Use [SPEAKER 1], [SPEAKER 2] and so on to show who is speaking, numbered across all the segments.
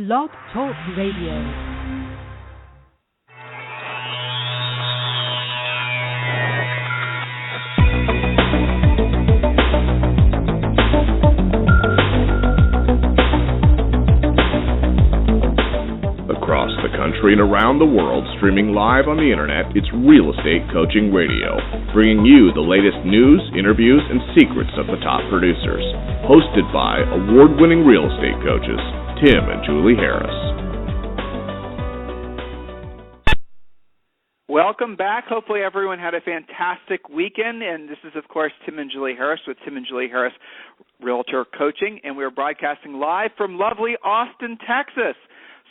[SPEAKER 1] Blog Talk Radio.
[SPEAKER 2] Across the country and around the world, streaming live on the internet, it's Real Estate Coaching Radio, bringing you the latest news, interviews, and secrets of the top producers. Hosted by award-winning real estate coaches, Tim and Julie Harris.
[SPEAKER 3] Welcome back. Hopefully everyone had a fantastic weekend, and this is, of course, Tim and Julie Harris with Tim and Julie Harris Realtor Coaching, and we're broadcasting live from lovely Austin, Texas.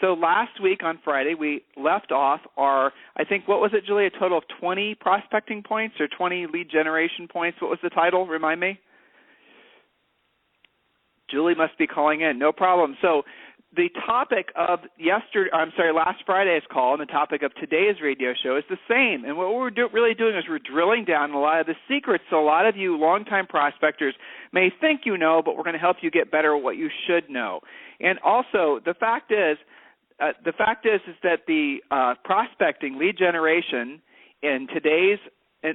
[SPEAKER 3] So last week on Friday, we left off our, I think, what was it, Julie, a total of 20 prospecting points or 20 lead generation points? What was the title? Remind me. Julie must be calling in. No problem. So the topic of last Friday's call and the topic of today's radio show is the same. And what we're really doing is we're drilling down a lot of the secrets. So a lot of you longtime prospectors may think you know, but we're going to help you get better at what you should know. And also, the fact is that the prospecting, lead generation in today's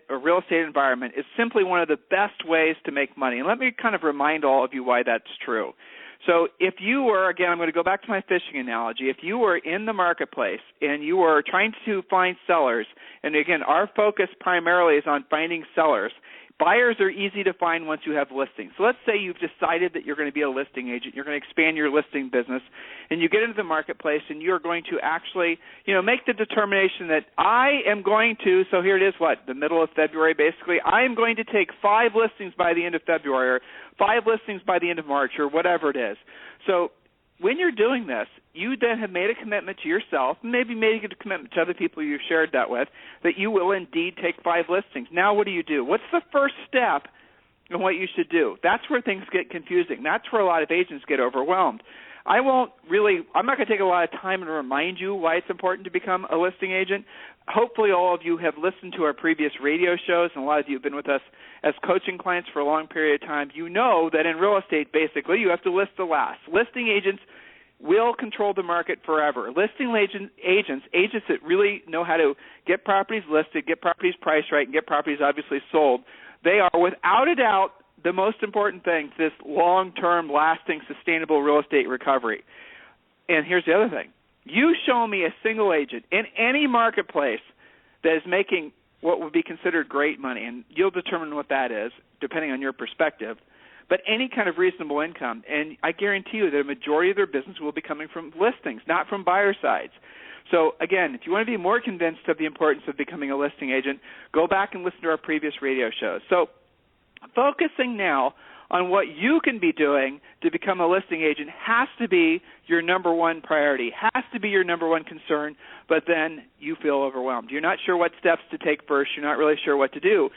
[SPEAKER 3] real estate environment is simply one of the best ways to make money. And let me kind of remind all of you why that's true. So if you were, again, I'm going to go back to my fishing analogy. If you were in the marketplace and you were trying to find sellers, and again, our focus primarily is on finding sellers. Buyers are easy to find once you have listings. So let's say you've decided that you're going to be a listing agent, you're going to expand your listing business, and you get into the marketplace and you're going to actually, make the determination that I am going to, so here it is, the middle of February basically, I am going to take 5 listings by the end of February or 5 listings by the end of March or whatever it is. So when you're doing this, you then have made a commitment to yourself, maybe made a commitment to other people you've shared that with, that you will indeed take 5 listings. Now what do? What's the first step in what you should do? That's where things get confusing. That's where a lot of agents get overwhelmed. I'm not going to take a lot of time and remind you why it's important to become a listing agent. Hopefully all of you have listened to our previous radio shows, and a lot of you have been with us as coaching clients for a long period of time. You know that in real estate, basically, you have to list the last. Listing agents will control the market forever. Listing agents that really know how to get properties listed, get properties priced right, and get properties obviously sold, they are without a doubt the most important thing to this long-term, lasting, sustainable real estate recovery. And here's the other thing. You show me a single agent in any marketplace that is making what would be considered great money, and you'll determine what that is, depending on your perspective, but any kind of reasonable income. And I guarantee you that a majority of their business will be coming from listings, not from buyer sides. So, again, if you want to be more convinced of the importance of becoming a listing agent, go back and listen to our previous radio shows. So, focusing now on what you can be doing to become a listing agent has to be your number one priority, has to be your number one concern, but then you feel overwhelmed. You're not sure what steps to take first. You're not really sure what to do.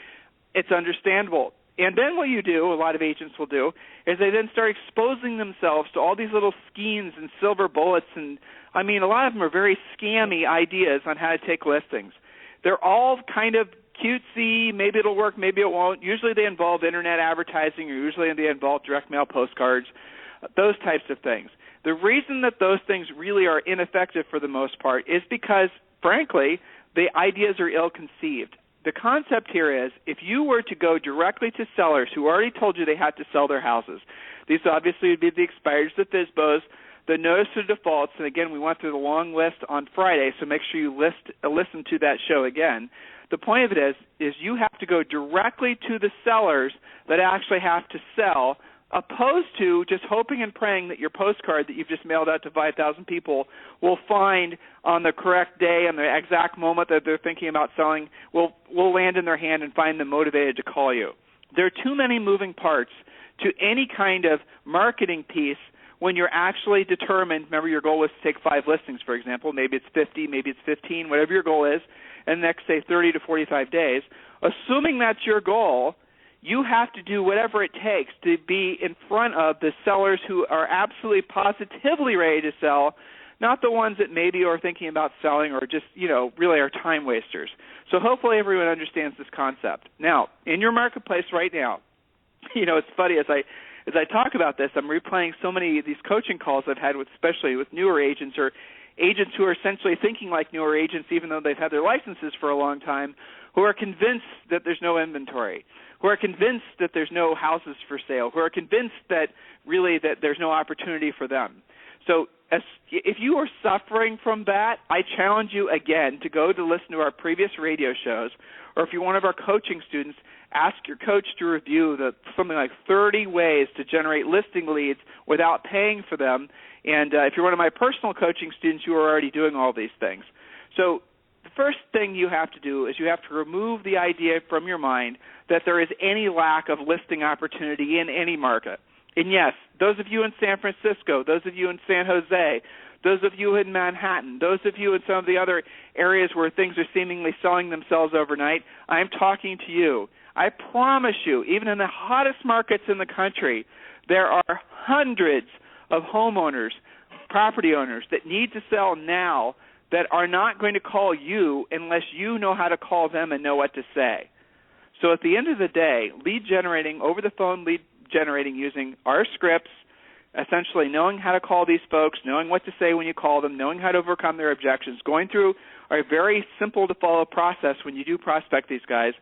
[SPEAKER 3] It's understandable. And then what you do, a lot of agents will do, is they then start exposing themselves to all these little schemes and silver bullets. And, a lot of them are very scammy ideas on how to take listings. They're all kind of cutesy, maybe it'll work, maybe it won't. Usually they involve internet advertising, or usually they involve direct mail postcards, those types of things. The reason that those things really are ineffective for the most part is because, frankly, the ideas are ill-conceived. The concept here is if you were to go directly to sellers who already told you they had to sell their houses, these obviously would be the expireds, the FSBOs, the notice of defaults, and again, we went through the long list on Friday, so make sure you listen to that show again. The point of it is you have to go directly to the sellers that actually have to sell, opposed to just hoping and praying that your postcard that you've just mailed out to 5,000 people will find on the correct day and the exact moment that they're thinking about selling will land in their hand and find them motivated to call you. There are too many moving parts to any kind of marketing piece when you're actually determined. Remember, your goal was to take 5 listings, for example. Maybe it's 50, maybe it's 15, whatever your goal is, and the next, say, 30 to 45 days. Assuming that's your goal, you have to do whatever it takes to be in front of the sellers who are absolutely positively ready to sell, not the ones that maybe are thinking about selling or just, really are time wasters. So hopefully everyone understands this concept. Now, in your marketplace right now, it's funny as as I talk about this, I'm replaying so many of these coaching calls I've had with, especially with newer agents or agents who are essentially thinking like newer agents even though they've had their licenses for a long time, who are convinced that there's no inventory, who are convinced that there's no houses for sale, who are convinced that really that there's no opportunity for them. So if you are suffering from that, I challenge you again to go to listen to our previous radio shows, or if you're one of our coaching students, ask your coach to review something like 30 ways to generate listing leads without paying for them. And if you're one of my personal coaching students, you are already doing all these things. So the first thing you have to do is you have to remove the idea from your mind that there is any lack of listing opportunity in any market. And yes, those of you in San Francisco, those of you in San Jose, those of you in Manhattan, those of you in some of the other areas where things are seemingly selling themselves overnight, I'm talking to you. I promise you, even in the hottest markets in the country, there are hundreds of homeowners, property owners that need to sell now that are not going to call you unless you know how to call them and know what to say. So at the end of the day, lead generating, over-the-phone lead generating using our scripts, essentially knowing how to call these folks, knowing what to say when you call them, knowing how to overcome their objections, going through a very simple-to-follow process when you do prospect these guys,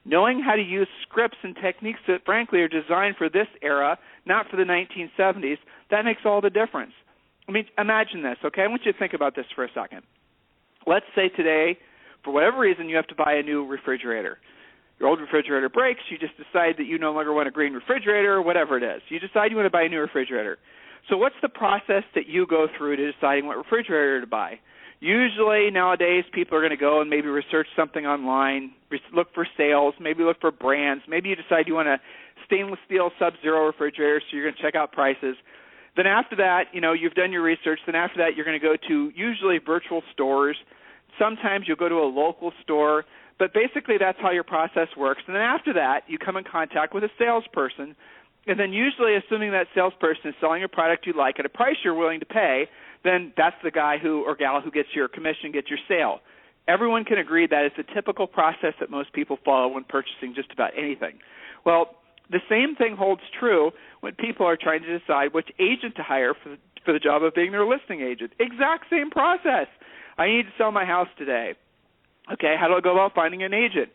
[SPEAKER 3] knowing how to use scripts and techniques that, frankly, are designed for this era, not for the 1970s, that makes all the difference. I mean, imagine this, okay? I want you to think about this for a second. Let's say today, for whatever reason, you have to buy a new refrigerator. Your old refrigerator breaks. You just decide that you no longer want a green refrigerator, whatever it is. You decide you want to buy a new refrigerator. So what's the process that you go through to deciding what refrigerator to buy? Usually nowadays people are going to go and maybe research something online, look for sales, maybe look for brands. Maybe you decide you want a stainless steel Sub-Zero refrigerator, so you're going to check out prices. Then after that, you've done your research. Then after that, you're going to go to usually virtual stores. Sometimes you'll go to a local store. But basically that's how your process works. And then after that, you come in contact with a salesperson. And then usually, assuming that salesperson is selling a product you like at a price you're willing to pay, then that's the guy or gal who gets your commission, gets your sale. Everyone can agree that it's a typical process that most people follow when purchasing just about anything. Well, the same thing holds true when people are trying to decide which agent to hire for the job of being their listing agent. Exact same process. I need to sell my house today. Okay, how do I go about finding an agent?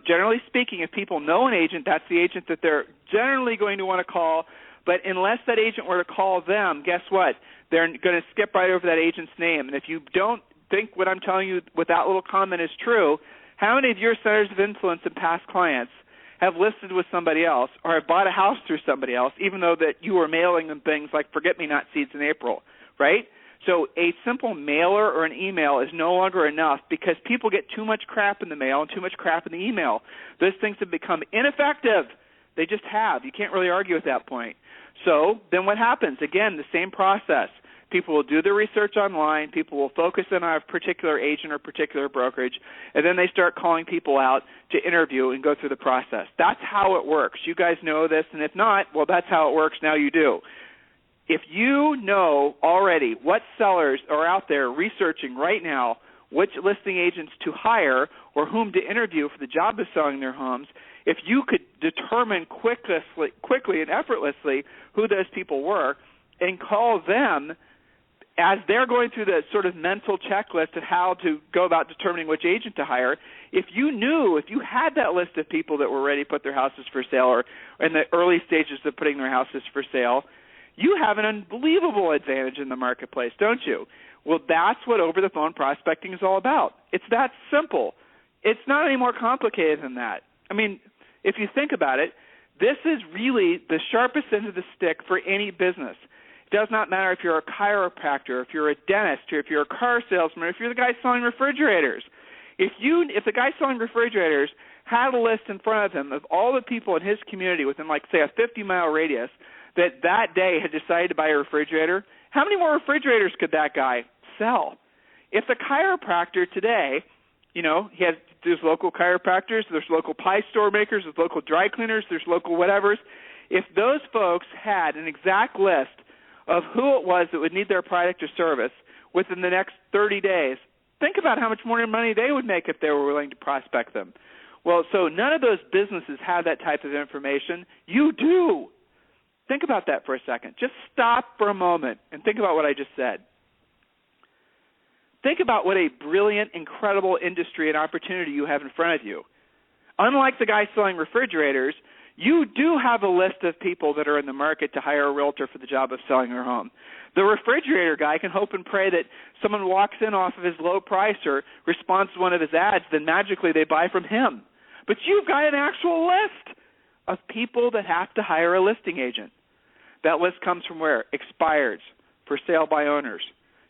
[SPEAKER 3] Generally speaking, if people know an agent, that's the agent that they're generally going to want to call. But unless that agent were to call them, guess what? They're going to skip right over that agent's name. And if you don't think what I'm telling you with that little comment is true, how many of your centers of influence and past clients have listed with somebody else or have bought a house through somebody else, even though that you were mailing them things like forget-me-not seeds in April, right? So a simple mailer or an email is no longer enough because people get too much crap in the mail and too much crap in the email. Those things have become ineffective. They just have. You can't really argue at that point. So then what happens? Again, the same process. People will do their research online. People will focus in on a particular agent or particular brokerage, and then they start calling people out to interview and go through the process. That's how it works. You guys know this, and if not, well, that's how it works. Now you do. If you know already what sellers are out there researching right now, which listing agents to hire or whom to interview for the job of selling their homes, if you could determine quickly and effortlessly who those people were and call them as they're going through the sort of mental checklist of how to go about determining which agent to hire, if you had that list of people that were ready to put their houses for sale or in the early stages of putting their houses for sale, you have an unbelievable advantage in the marketplace, don't you? Well, that's what over-the-phone prospecting is all about. It's that simple. It's not any more complicated than that. I mean, if you think about it, this is really the sharpest end of the stick for any business. It does not matter if you're a chiropractor, if you're a dentist, or if you're a car salesman, or if you're the guy selling refrigerators. If the guy selling refrigerators had a list in front of him of all the people in his community within, like, say, a 50-mile radius that day had decided to buy a refrigerator, how many more refrigerators could that guy sell? If the chiropractor today, there's local chiropractors, there's local pie store makers, there's local dry cleaners, there's local whatevers. If those folks had an exact list of who it was that would need their product or service within the next 30 days, think about how much more money they would make if they were willing to prospect them. Well, so none of those businesses have that type of information. You do. Think about that for a second. Just stop for a moment and think about what I just said. Think about what a brilliant, incredible industry and opportunity you have in front of you. Unlike the guy selling refrigerators, you do have a list of people that are in the market to hire a realtor for the job of selling their home. The refrigerator guy can hope and pray that someone walks in off of his low price or responds to one of his ads, then magically they buy from him. But you've got an actual list of people that have to hire a listing agent. That list comes from where? Expireds, for sale by owners,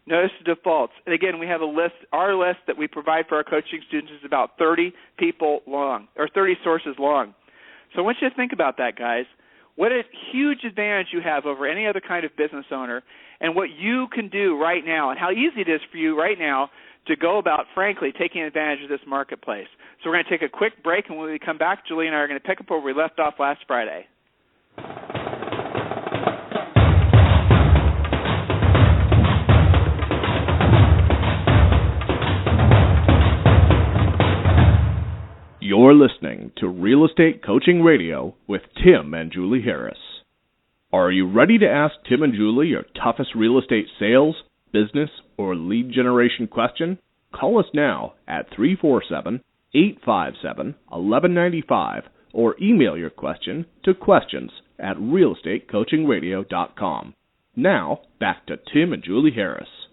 [SPEAKER 3] notice of defaults. And again, we have a list. Our list that we provide for our coaching students is about 30 people long, or 30 sources long. So I want you to think about that, guys. What a huge advantage you have over any other kind of business owner, and what you can do right now, and how easy it is for you right now to go about, frankly, taking advantage of this marketplace. So we're going to take a quick break, and when we come back, Julie and I are going to pick up where we left off last Friday.
[SPEAKER 2] You're listening to Real Estate Coaching Radio with Tim and Julie Harris. Are you ready to ask Tim and Julie your toughest real estate sales, business, or lead generation question? Call us now at 347-857-1195 or email your question to questions@realestatecoachingradio.com. Now, back to Tim and Julie Harris.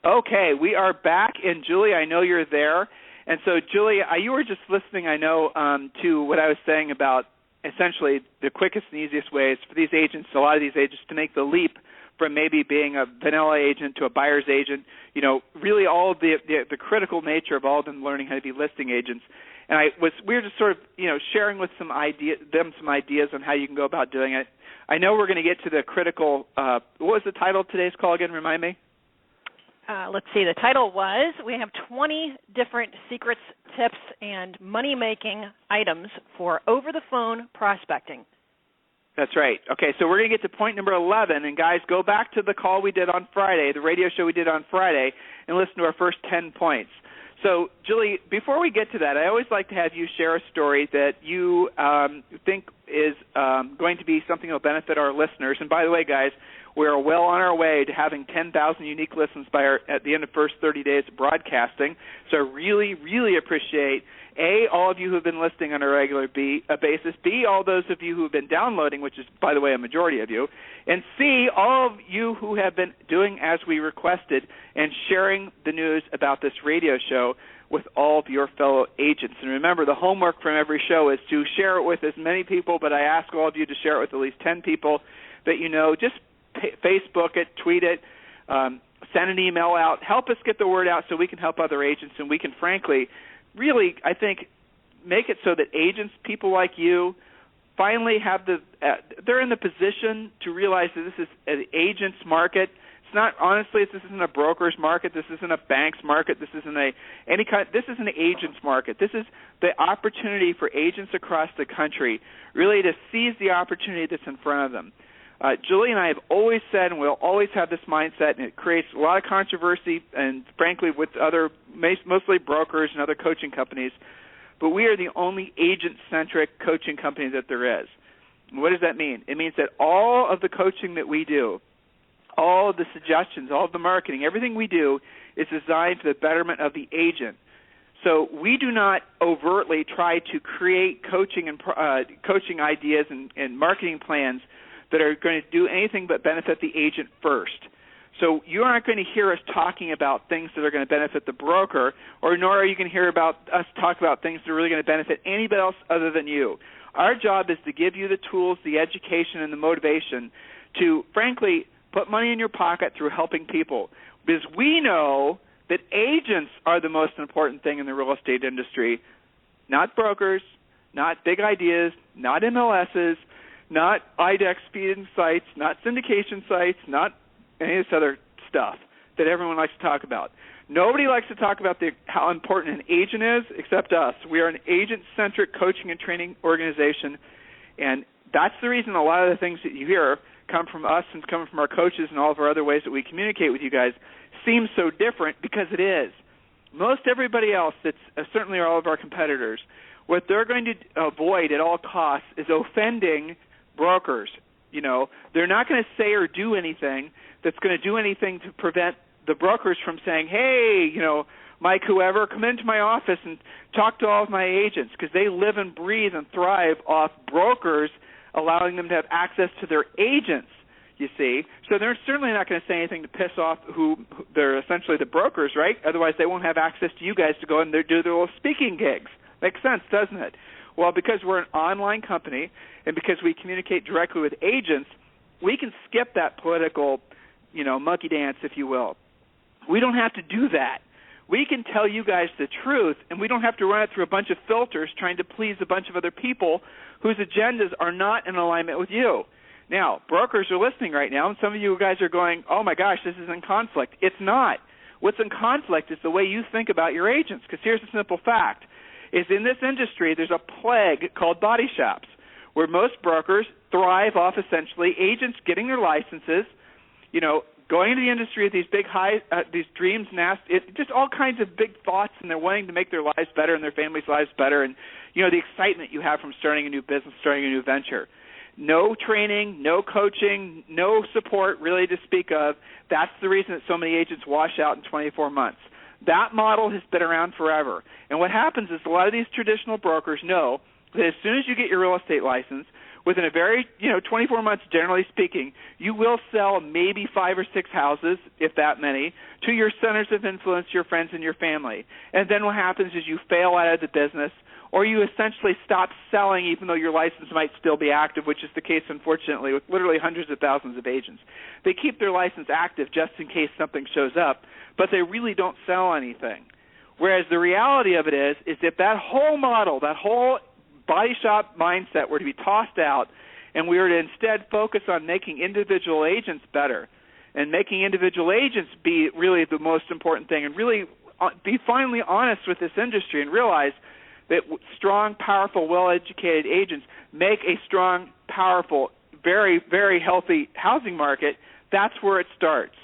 [SPEAKER 3] Okay, we are back, and Julie, I know you're there. And so, Julie, you were just listening, I know, to what I was saying about essentially the quickest and easiest ways for these agents, a lot of these agents, to make the leap from maybe being a vanilla agent to a buyer's agent, you know, really all of the critical nature of all of them learning how to be listing agents. And we were just sort of, you know, sharing with some ideas on how you can go about doing it. I know we're going to get to the critical, what was the title of today's call again? Remind me.
[SPEAKER 4] Let's see, the title was, we have 20 different secrets, tips, and money-making items for over-the-phone prospecting.
[SPEAKER 3] That's right. Okay, so we're going to get to point number 11. And, guys, go back to the call we did on Friday, the radio show we did on Friday, and listen to our first 10 points. So, Julie, before we get to that, I always like to have you share a story that you think is going to be something that will benefit our listeners. And, by the way, guys, we are well on our way to having 10,000 unique listens at the end of the first 30 days of broadcasting. So I really, really appreciate, A, all of you who have been listening on a regular basis, B, all those of you who have been downloading, which is, by the way, a majority of you, and C, all of you who have been doing as we requested and sharing the news about this radio show with all of your fellow agents. And remember, the homework from every show is to share it with as many people, but I ask all of you to share it with at least 10 people that you know. Just Facebook it, tweet it, send an email out. Help us get the word out so we can help other agents, and we can, frankly, really, I think, make it so that agents, people like you, finally have they're in the position to realize that this is an agent's market. It's not, honestly, this isn't a broker's market. This isn't a bank's market. This isn't this is an agent's market. This is the opportunity for agents across the country really to seize the opportunity that's in front of them. Julie and I have always said, and we'll always have this mindset, and it creates a lot of controversy, and frankly with other, mostly brokers and other coaching companies, but we are the only agent-centric coaching company that there is. And what does that mean? It means that all of the coaching that we do, all of the suggestions, all of the marketing, everything we do is designed for the betterment of the agent. So we do not overtly try to create coaching and coaching ideas and marketing plans that are going to do anything but benefit the agent first. So you aren't going to hear us talking about things that are going to benefit the broker, or nor are you going to hear about us talk about things that are really going to benefit anybody else other than you. Our job is to give you the tools, the education, and the motivation to, frankly, put money in your pocket through helping people. Because we know that agents are the most important thing in the real estate industry, not brokers, not big ideas, not MLSs, not IDEX feeding sites, not syndication sites, not any of this other stuff that everyone likes to talk about. Nobody likes to talk about how important an agent is except us. We are an agent-centric coaching and training organization, and that's the reason a lot of the things that you hear come from us and come from our coaches and all of our other ways that we communicate with you guys seems so different, because it is. Most everybody else, that's certainly all of our competitors, what they're going to avoid at all costs is offending brokers. They're not going to say or do anything that's going to do anything to prevent the brokers from saying, hey, Mike, whoever, come into my office and talk to all of my agents, because they live and breathe and thrive off brokers allowing them to have access to their agents, you see. So they're certainly not going to say anything to piss off who they're essentially the brokers, right? Otherwise they won't have access to you guys to go and do their little speaking gigs. Makes sense, doesn't it? Well, because we're an online company and because we communicate directly with agents, we can skip that political, monkey dance, if you will. We don't have to do that. We can tell you guys the truth, and we don't have to run it through a bunch of filters trying to please a bunch of other people whose agendas are not in alignment with you. Now, brokers are listening right now, and some of you guys are going, oh, my gosh, this is in conflict. It's not. What's in conflict is the way you think about your agents, because here's a simple fact, is in this industry there's a plague called body shops, where most brokers thrive off essentially agents getting their licenses, going into the industry with these big these dreams and just all kinds of big thoughts, and they're wanting to make their lives better and their families' lives better, and the excitement you have from starting a new business, starting a new venture. No training, no coaching, no support really to speak of. That's the reason that so many agents wash out in 24 months. That model has been around forever. And what happens is a lot of these traditional brokers know that as soon as you get your real estate license, within a very, 24 months, generally speaking, you will sell maybe 5 or 6 houses, if that many, to your centers of influence, your friends and your family. And then what happens is you fail out of the business, or you essentially stop selling even though your license might still be active, which is the case, unfortunately, with literally hundreds of thousands of agents. They keep their license active just in case something shows up, but they really don't sell anything. Whereas the reality of it is if that whole model, that whole body shop mindset were to be tossed out and we were to instead focus on making individual agents better and making individual agents be really the most important thing and really be finally honest with this industry and realize that strong, powerful, well-educated agents make a strong, powerful, very, very healthy housing market, that's where it starts.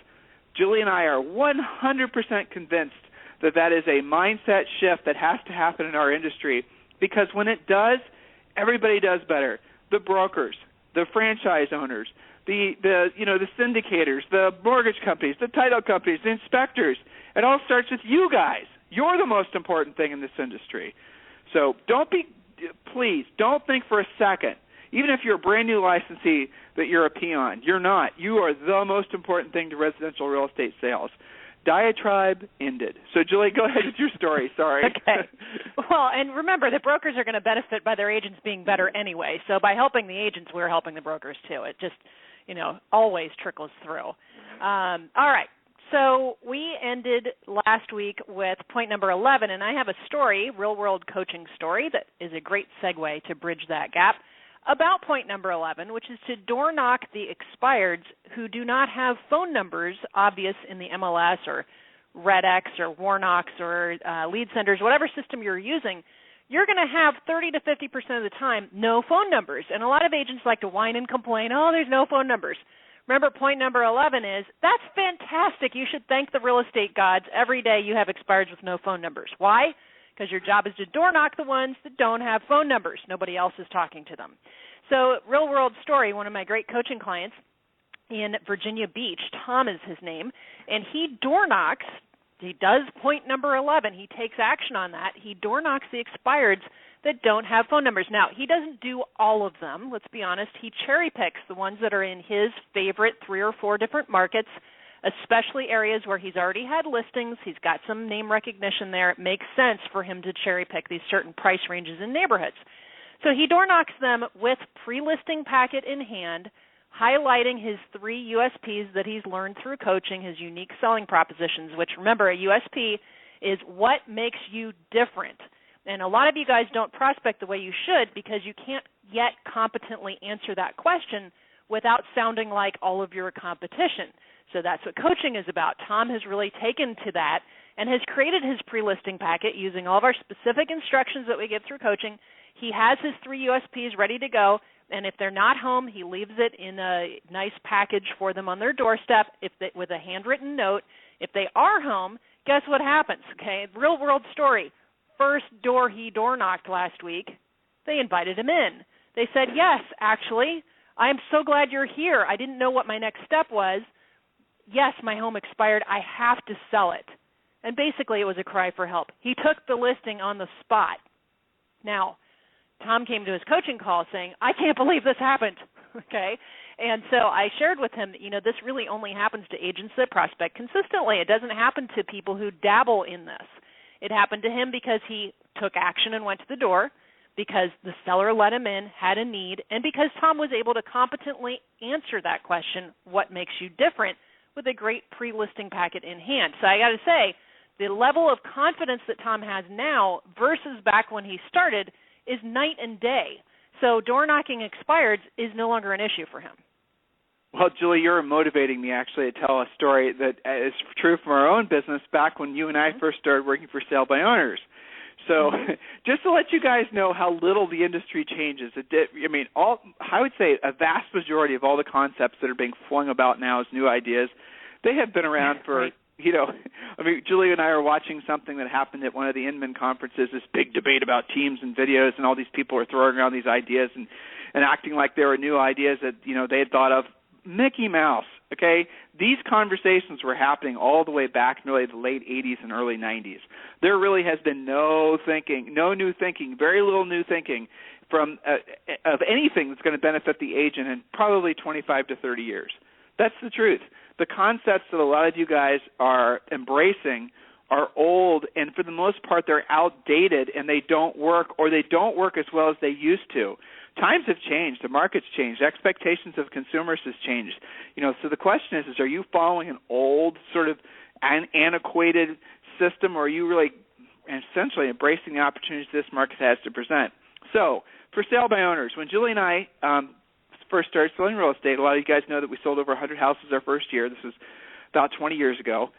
[SPEAKER 3] Julie and I are 100% convinced that that is a mindset shift that has to happen in our industry, because when it does, everybody does better. The brokers, the franchise owners, the syndicators, the mortgage companies, the title companies, the inspectors. It all starts with you guys. You're the most important thing in this industry. So please don't think for a second, even if you're a brand new licensee, that you're a peon. You're not. You are the most important thing to residential real estate sales. Diatribe ended. So, Julie, go ahead with your story. Sorry.
[SPEAKER 4] Okay. Well, and remember, the brokers are going to benefit by their agents being better anyway. So by helping the agents, we're helping the brokers too. It just, always trickles through. All right. So we ended last week with point number 11, and I have a story, real-world coaching story, that is a great segue to bridge that gap about point number 11, which is to door knock the expireds who do not have phone numbers obvious in the MLS or RedX or Warnox or Lead Centers, whatever system you're using. You're going to have 30 to 50% of the time no phone numbers. And a lot of agents like to whine and complain, oh, there's no phone numbers. Remember, point number 11 is, that's fantastic. You should thank the real estate gods every day you have expireds with no phone numbers. Why? Because your job is to door knock the ones that don't have phone numbers. Nobody else is talking to them. So, real world story, one of my great coaching clients in Virginia Beach, Tom is his name, and he door knocks, he does point number 11, he takes action on that, he door knocks the expireds that don't have phone numbers. Now, he doesn't do all of them, let's be honest. He cherry picks the ones that are in his favorite 3 or 4 different markets, especially areas where he's already had listings, he's got some name recognition there. It makes sense for him to cherry pick these certain price ranges in neighborhoods. So he door knocks them with pre-listing packet in hand, highlighting his 3 USPs that he's learned through coaching, his unique selling propositions, which, remember, a USP is what makes you different. And a lot of you guys don't prospect the way you should because you can't yet competently answer that question without sounding like all of your competition. So that's what coaching is about. Tom has really taken to that and has created his pre-listing packet using all of our specific instructions that we give through coaching. He has his 3 USPs ready to go, and if they're not home, he leaves it in a nice package for them on their doorstep with a handwritten note. If they are home, guess what happens? Okay, real-world story. First door he door knocked last week, they invited him in. They said, yes, actually, I am so glad you're here. I didn't know what my next step was. Yes, my home expired. I have to sell it. And basically it was a cry for help. He took the listing on the spot. Now, Tom came to his coaching call saying, I can't believe this happened. Okay? And so I shared with him that, this really only happens to agents that prospect consistently. It doesn't happen to people who dabble in this. It happened to him because he took action and went to the door, because the seller let him in, had a need, and because Tom was able to competently answer that question, what makes you different, with a great pre-listing packet in hand. So I got to say, the level of confidence that Tom has now versus back when he started is night and day. So door knocking expireds is no longer an issue for him.
[SPEAKER 3] Well, Julie, you're motivating me actually to tell a story that is true from our own business back when you and I first started working for Sale by Owners. So just to let you guys know how little the industry changes, I would say a vast majority of all the concepts that are being flung about now as new ideas, they have been around for,
[SPEAKER 4] right.
[SPEAKER 3] Julie and I are watching something that happened at one of the Inman conferences, this big debate about teams and videos, and all these people are throwing around these ideas and acting like they were new ideas that, they had thought of. Mickey Mouse, okay? These conversations were happening all the way back in really the late 80s and early 90s. There really has been no new thinking, very little new thinking from of anything that's going to benefit the agent in probably 25 to 30 years. That's the truth. The concepts that a lot of you guys are embracing are old, and for the most part they're outdated and they don't work, or they don't work as well as they used to. Times have changed. The market's changed. Expectations of consumers has changed. So the question is are you following an old sort of antiquated system, or are you really essentially embracing the opportunities this market has to present? So for Sale by Owners, when Julie and I first started selling real estate, a lot of you guys know that we sold over 100 houses our first year. This was about 20 years ago.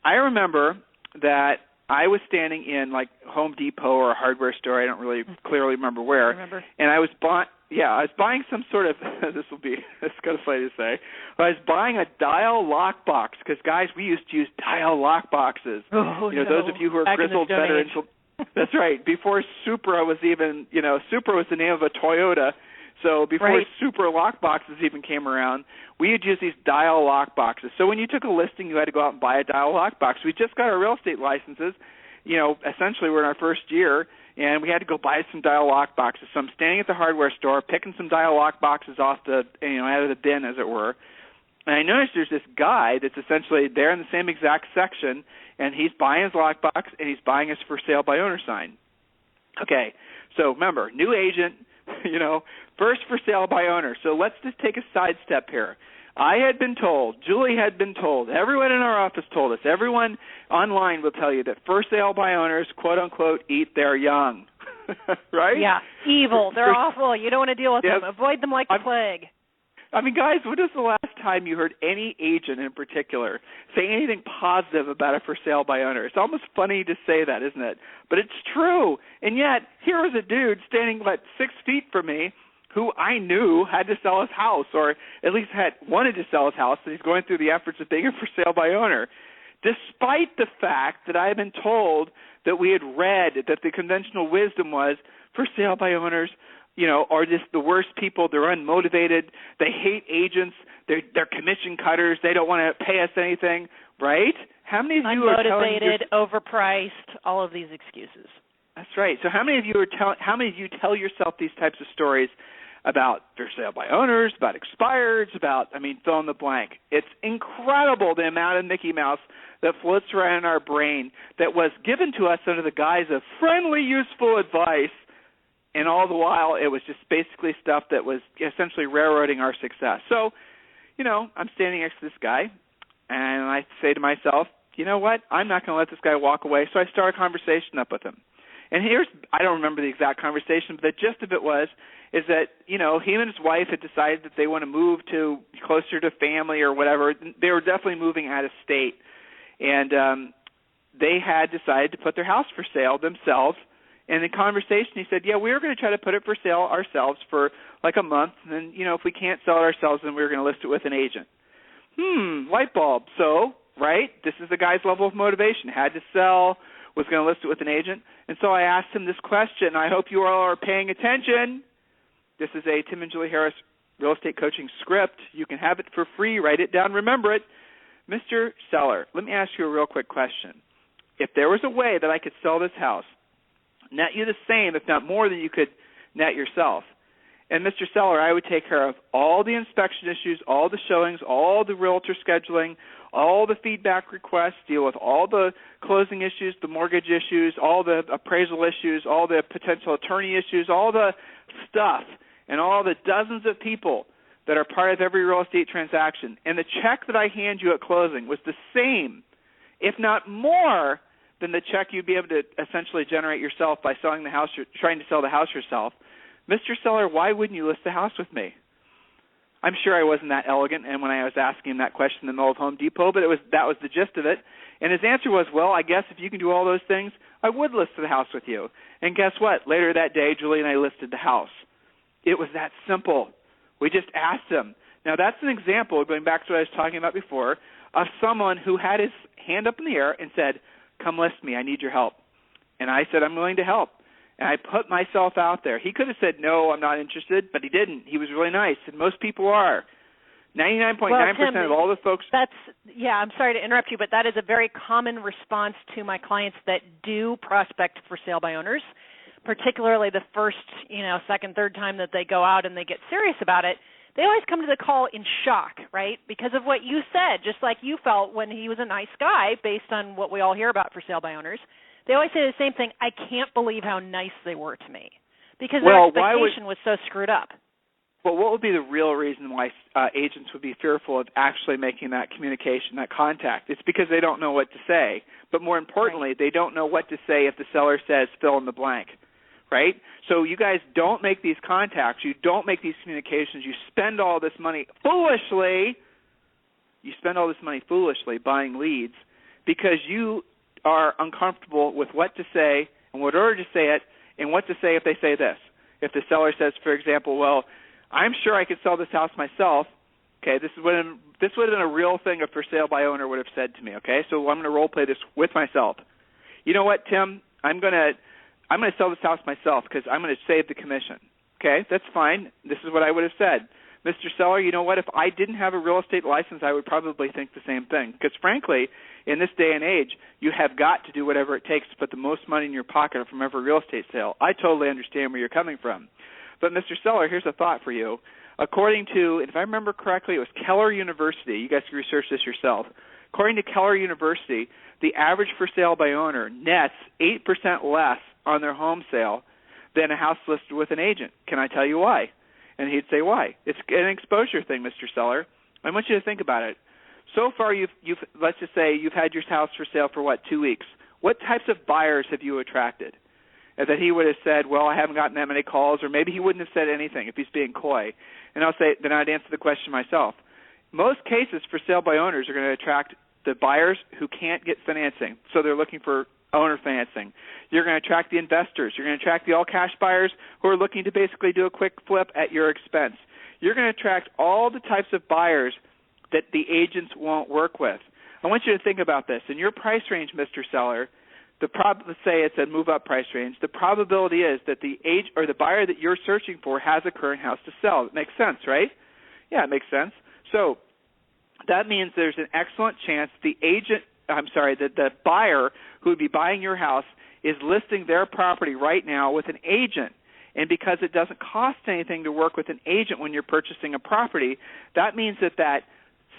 [SPEAKER 3] I remember that I was standing in like Home Depot or a hardware store. I don't really clearly remember where. And I was buying some sort of it's kind of funny to say. I was buying a dial lock box because, guys, we used to use dial lock boxes. Those of you who are grizzled veterans. That's right. Before Supra was even, Supra was the name of a Toyota. So before Super lock boxes even came around, we would use these dial lock boxes. So when you took a listing, you had to go out and buy a dial lock box. We just got our real estate licenses. Essentially we're in our first year, and we had to go buy some dial lock boxes. So I'm standing at the hardware store picking some dial lock boxes off the, out of the bin, as it were. And I noticed there's this guy that's essentially there in the same exact section, and he's buying his lockbox and he's buying his for sale by owner sign. Okay, so remember, new agent, first for sale by owner. So let's just take a sidestep here. I had been told, Julie had been told, everyone in our office told us, everyone online will tell you that for sale by owners, quote unquote, eat their young. Right?
[SPEAKER 4] Yeah, evil. They're awful. You don't want to deal with them. Avoid them like the plague.
[SPEAKER 3] Guys, when was the last time you heard any agent in particular say anything positive about a for sale by owner? It's almost funny to say that, isn't it? But it's true. And yet, here was a dude standing about 6 feet from me who I knew had to sell his house, or at least had wanted to sell his house, and he's going through the efforts of being a for sale by owner, despite the fact that I had been told that we had read that the conventional wisdom was for sale by owners, are just the worst people. They're unmotivated. They hate agents. They're commission cutters. They don't want to pay us anything, right? How many of you are
[SPEAKER 4] unmotivated, overpriced, all of these excuses?
[SPEAKER 3] That's right. So how many of you tell yourself these types of stories about for sale by owners, about expireds, about, fill in the blank. It's incredible the amount of Mickey Mouse that floats around in our brain that was given to us under the guise of friendly, useful advice, and all the while it was just basically stuff that was essentially railroading our success. So, I'm standing next to this guy, and I say to myself, you know what, I'm not going to let this guy walk away, so I start a conversation up with him. And I don't remember the exact conversation, but the gist of it is that, he and his wife had decided that they want to move to closer to family or whatever. They were definitely moving out of state. And they had decided to put their house for sale themselves. And in the conversation, he said, we were going to try to put it for sale ourselves for like a month. And then, if we can't sell it ourselves, then we were going to list it with an agent. Light bulb. So, right, this is the guy's level of motivation. Had to sell, was going to list it with an agent. And so I asked him this question. I hope you all are paying attention. This is a Tim and Julie Harris real estate coaching script. You can have it for free. Write it down. Remember it. Mr. Seller, let me ask you a real quick question. If there was a way that I could sell this house, net you the same, if not more, than you could net yourself, and Mr. Seller, I would take care of all the inspection issues, all the showings, all the realtor scheduling, all the feedback requests, deal with all the closing issues, the mortgage issues, all the appraisal issues, all the potential attorney issues, all the stuff, and all the dozens of people that are part of every real estate transaction. And the check that I hand you at closing was the same, if not more, than the check you'd be able to essentially generate yourself by selling the house, trying to sell the house yourself. Mr. Seller, why wouldn't you list the house with me? I'm sure I wasn't that elegant, and when I was asking him that question in the middle of Home Depot, but that was the gist of it. And his answer was, well, I guess if you can do all those things, I would list the house with you. And guess what? Later that day, Julie and I listed the house. It was that simple. We just asked him. Now, that's an example, going back to what I was talking about before, of someone who had his hand up in the air and said, come list me, I need your help. And I said, I'm willing to help. And I put myself out there. He could have said, no, I'm not interested, but he didn't. He was really nice, and most people are. 99.9% of all the folks.
[SPEAKER 4] I'm sorry to interrupt you, but that is a very common response to my clients that do prospect for sale by owners, particularly the first, second, third time that they go out and they get serious about it. They always come to the call in shock, right, because of what you said, just like you felt when he was a nice guy based on what we all hear about for sale by owners. They always say the same thing, I can't believe how nice they were to me, because their expectation was so screwed up.
[SPEAKER 3] Well, what would be the real reason why agents would be fearful of actually making that communication, that contact? It's because they don't know what to say. But more importantly, They don't know what to say if the seller says fill in the blank, right? So you guys don't make these contacts. You don't make these communications. You spend all this money foolishly. You spend all this money foolishly buying leads because you are uncomfortable with what to say and what order to say it and what to say if they say this. If the seller says, for example, well, I'm sure I could sell this house myself, okay, this would have been a real thing a for sale by owner would have said to me, okay, so I'm going to role play this with myself. You know what, Tim, I'm going to sell this house myself because I'm going to save the commission. Okay, that's fine. This is what I would have said. Mr. Seller, you know what? If I didn't have a real estate license, I would probably think the same thing. Because, frankly, in this day and age, you have got to do whatever it takes to put the most money in your pocket from every real estate sale. I totally understand where you're coming from. But, Mr. Seller, here's a thought for you. According to, if I remember correctly, it was Keller University. You guys can research this yourself. According to Keller University, the average for sale by owner nets 8% less on their home sale than a house listed with an agent. Can I tell you why? And he'd say, why? It's an exposure thing, Mr. Seller. I want you to think about it. So far, you've let's just say you've had your house for sale for, 2 weeks. What types of buyers have you attracted? And that he would have said, well, I haven't gotten that many calls, or maybe he wouldn't have said anything if he's being coy. And I'll say, then I'd answer the question myself. Most cases for sale by owners are going to attract the buyers who can't get financing, so they're looking for owner financing. You're going to attract the investors. You're going to attract the all-cash buyers who are looking to basically do a quick flip at your expense. You're going to attract all the types of buyers that the agents won't work with. I want you to think about this. In your price range, Mr. Seller, let's say it's a move-up price range, the probability is that the buyer that you're searching for has a current house to sell. It makes sense, right? Yeah, it makes sense. So that means there's an excellent chance that the buyer who would be buying your house is listing their property right now with an agent. And because it doesn't cost anything to work with an agent when you're purchasing a property, that means that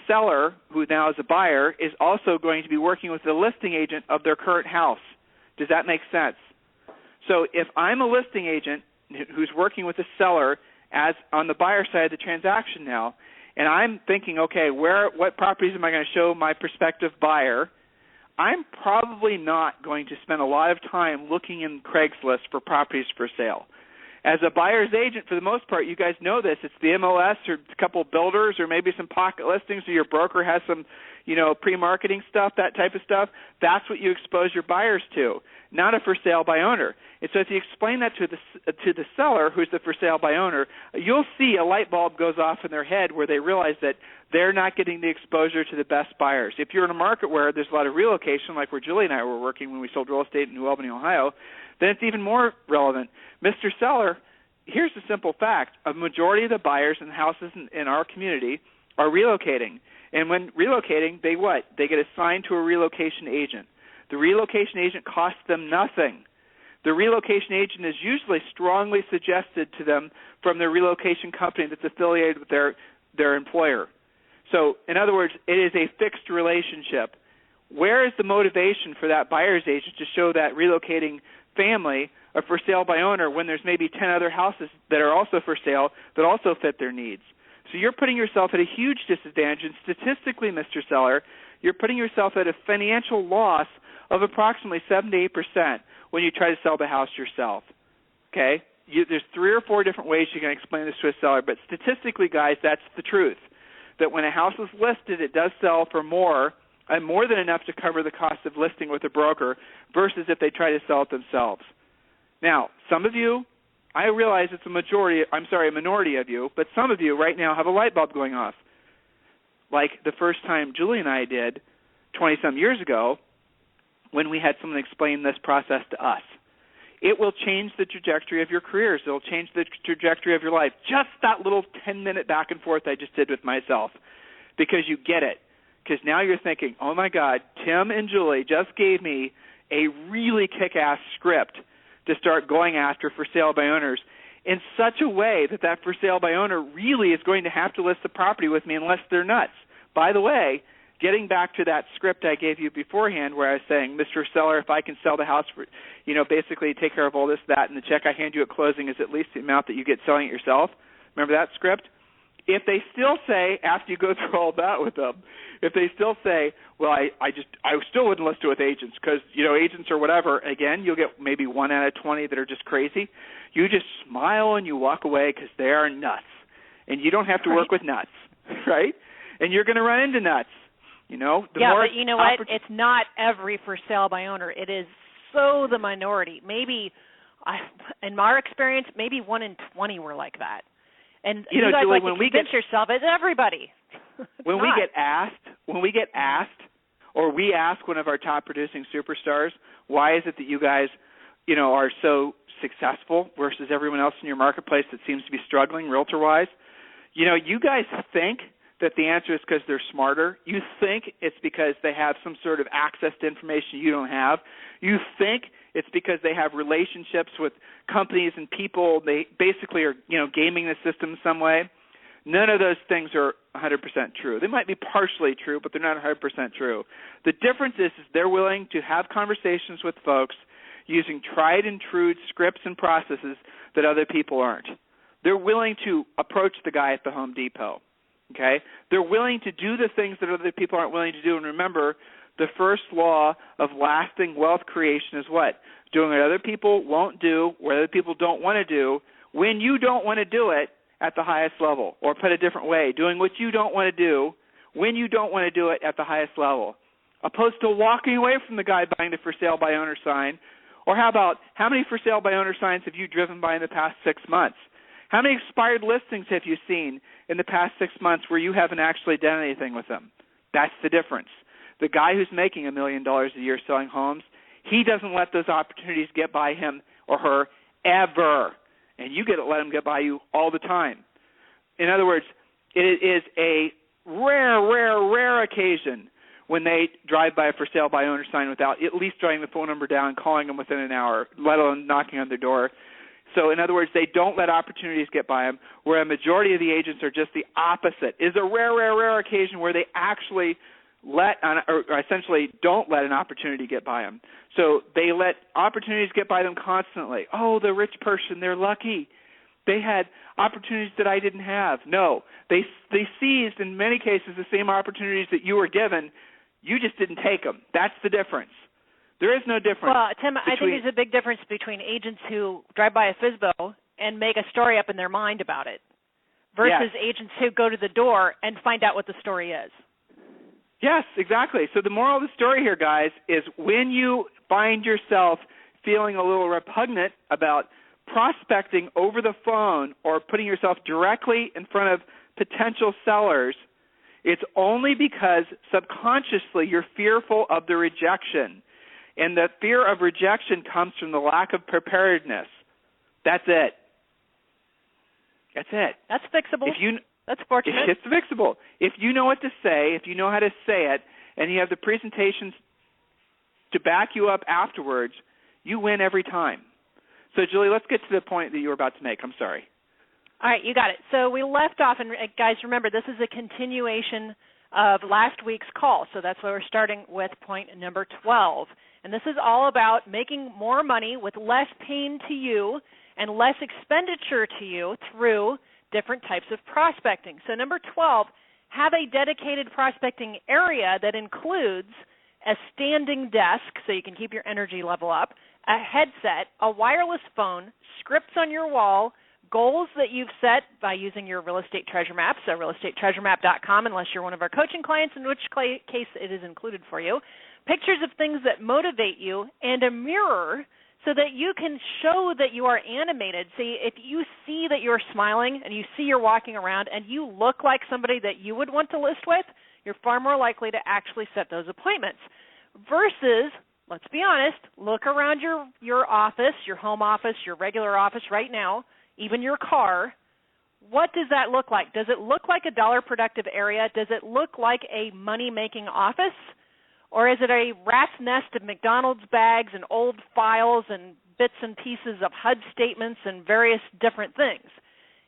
[SPEAKER 3] seller, who now is a buyer, is also going to be working with the listing agent of their current house. Does that make sense? So if I'm a listing agent who's working with the seller as on the buyer side of the transaction now, and I'm thinking, okay, what properties am I going to show my prospective buyer? I'm probably not going to spend a lot of time looking in Craigslist for properties for sale. As a buyer's agent, for the most part, you guys know this. It's the MLS or a couple of builders or maybe some pocket listings or your broker has some, pre-marketing stuff, that type of stuff. That's what you expose your buyers to, not a for sale by owner. And so if you explain that to the seller, who's the for sale by owner, you'll see a light bulb goes off in their head where they realize that they're not getting the exposure to the best buyers. If you're in a market where there's a lot of relocation, like where Julie and I were working when we sold real estate in New Albany, Ohio, then it's even more relevant. Mr. Seller, here's the simple fact. A majority of the buyers in houses in our community are relocating. And when relocating, they what? They get assigned to a relocation agent. The relocation agent costs them nothing. The relocation agent is usually strongly suggested to them from their relocation company that's affiliated with their employer. So, in other words, it is a fixed relationship. Where is the motivation for that buyer's agent to show that relocating family a for sale by owner when there's maybe 10 other houses that are also for sale that also fit their needs? So you're putting yourself at a huge disadvantage, and statistically, Mr. Seller, you're putting yourself at a financial loss of approximately 7 to 8% when you try to sell the house yourself. Okay? There's 3 or 4 different ways you can explain this to a seller, but statistically, guys, that's the truth. That when a house is listed, it does sell for more, and more than enough to cover the cost of listing with a broker versus if they try to sell it themselves. Now, some of you, I realize it's a minority of you, but some of you right now have a light bulb going off. Like the first time Julie and I did 20-some years ago when we had someone explain this process to us. It will change the trajectory of your careers. It will change the trajectory of your life. Just that little 10-minute back and forth I just did with myself, because you get it. Because now you're thinking, oh, my God, Tim and Julie just gave me a really kick-ass script to start going after for sale by owners in such a way that for sale by owner really is going to have to list the property with me unless they're nuts. By the way, getting back to that script I gave you beforehand where I was saying, Mr. Seller, if I can sell the house for, basically take care of all this, that, and the check I hand you at closing is at least the amount that you get selling it yourself. Remember that script? If they still say, after you go through all that with them, if they still say, well, I still wouldn't list it with agents because, agents or whatever, again, you'll get maybe 1 out of 20 that are just crazy. You just smile and you walk away because they are nuts. And you don't have to work with nuts, right? And you're going to run into nuts. But you know what? It's not every for sale by owner. It is so the minority. Maybe, in my experience, maybe 1 in 20 were like that. And you guys Julie, like to convince yourself it's everybody. When we get asked, or we ask one of our top producing superstars, why is it that you guys, are so successful versus everyone else in your marketplace that seems to be struggling realtor-wise? You guys think that the answer is because they're smarter. You think it's because they have some sort of access to information you don't have. You think it's because they have relationships with companies and people. They basically are, gaming the system in some way. None of those things are 100% true. They might be partially true, but they're not 100% true. The difference is they're willing to have conversations with folks using tried and true scripts and processes that other people aren't. They're willing to approach the guy at the Home Depot. Okay? They're willing to do the things that other people aren't willing to do. And remember, the first law of lasting wealth creation is what? Doing what other people won't do, what other people don't want to do, when you don't want to do it at the highest level. Or put a different way, doing what you don't want to do when you don't want to do it at the highest level. Opposed to walking away from the guy buying the for sale by owner sign. Or how many for sale by owner signs have you driven by in the past 6 months? How many expired listings have you seen in the past 6 months where you haven't actually done anything with them? That's the difference. The guy who's making $1 million a year selling homes, he doesn't let those opportunities get by him or her ever. And you let them get by you all the time. In other words, it is a rare occasion when they drive by a for sale by owner sign without at least writing the phone number down, calling them within an hour, let alone knocking on their door. So in other words, they don't let opportunities get by them, where a majority of the agents are just the opposite. It's a rare occasion where they actually essentially don't let an opportunity get by them. So they let opportunities get by them constantly. Oh, the rich person, they're lucky. They had opportunities that I didn't have. No, they seized, in many cases, the same opportunities that you were given. You just didn't take them. That's the difference. There is no difference.
[SPEAKER 4] Well, Tim, I think there's a big difference between agents who drive by a FSBO and make a story up in their mind about it versus agents who go to the door and find out what the story is.
[SPEAKER 3] Yes, exactly. So the moral of the story here, guys, is when you find yourself feeling a little repugnant about prospecting over the phone or putting yourself directly in front of potential sellers, it's only because subconsciously you're fearful of the rejection. And the fear of rejection comes from the lack of preparedness. That's it. That's it.
[SPEAKER 4] That's fixable. That's fortunate.
[SPEAKER 3] It's fixable. If you know what to say, if you know how to say it, and you have the presentations to back you up afterwards, you win every time. So, Julie, let's get to the point that you were about to make. I'm sorry.
[SPEAKER 4] All right, you got it. So we left off, and guys, remember, this is a continuation of last week's call. So that's why we're starting with point number 12. And this is all about making more money with less pain to you and less expenditure to you through different types of prospecting. So number 12, have a dedicated prospecting area that includes a standing desk so you can keep your energy level up, a headset, a wireless phone, scripts on your wall, goals that you've set by using your real estate treasure map, so realestatetreasuremap.com, unless you're one of our coaching clients, in which case it is included for you, pictures of things that motivate you, and a mirror so that you can show that you are animated. See, if you see that you're smiling and you see you're walking around and you look like somebody that you would want to list with, you're far more likely to actually set those appointments. Versus, let's be honest, look around your office, your home office, your regular office right now, even your car. What does that look like? Does it look like a dollar productive area? Does it look like a money-making office? Or is it a rat's nest of McDonald's bags and old files and bits and pieces of HUD statements and various different things?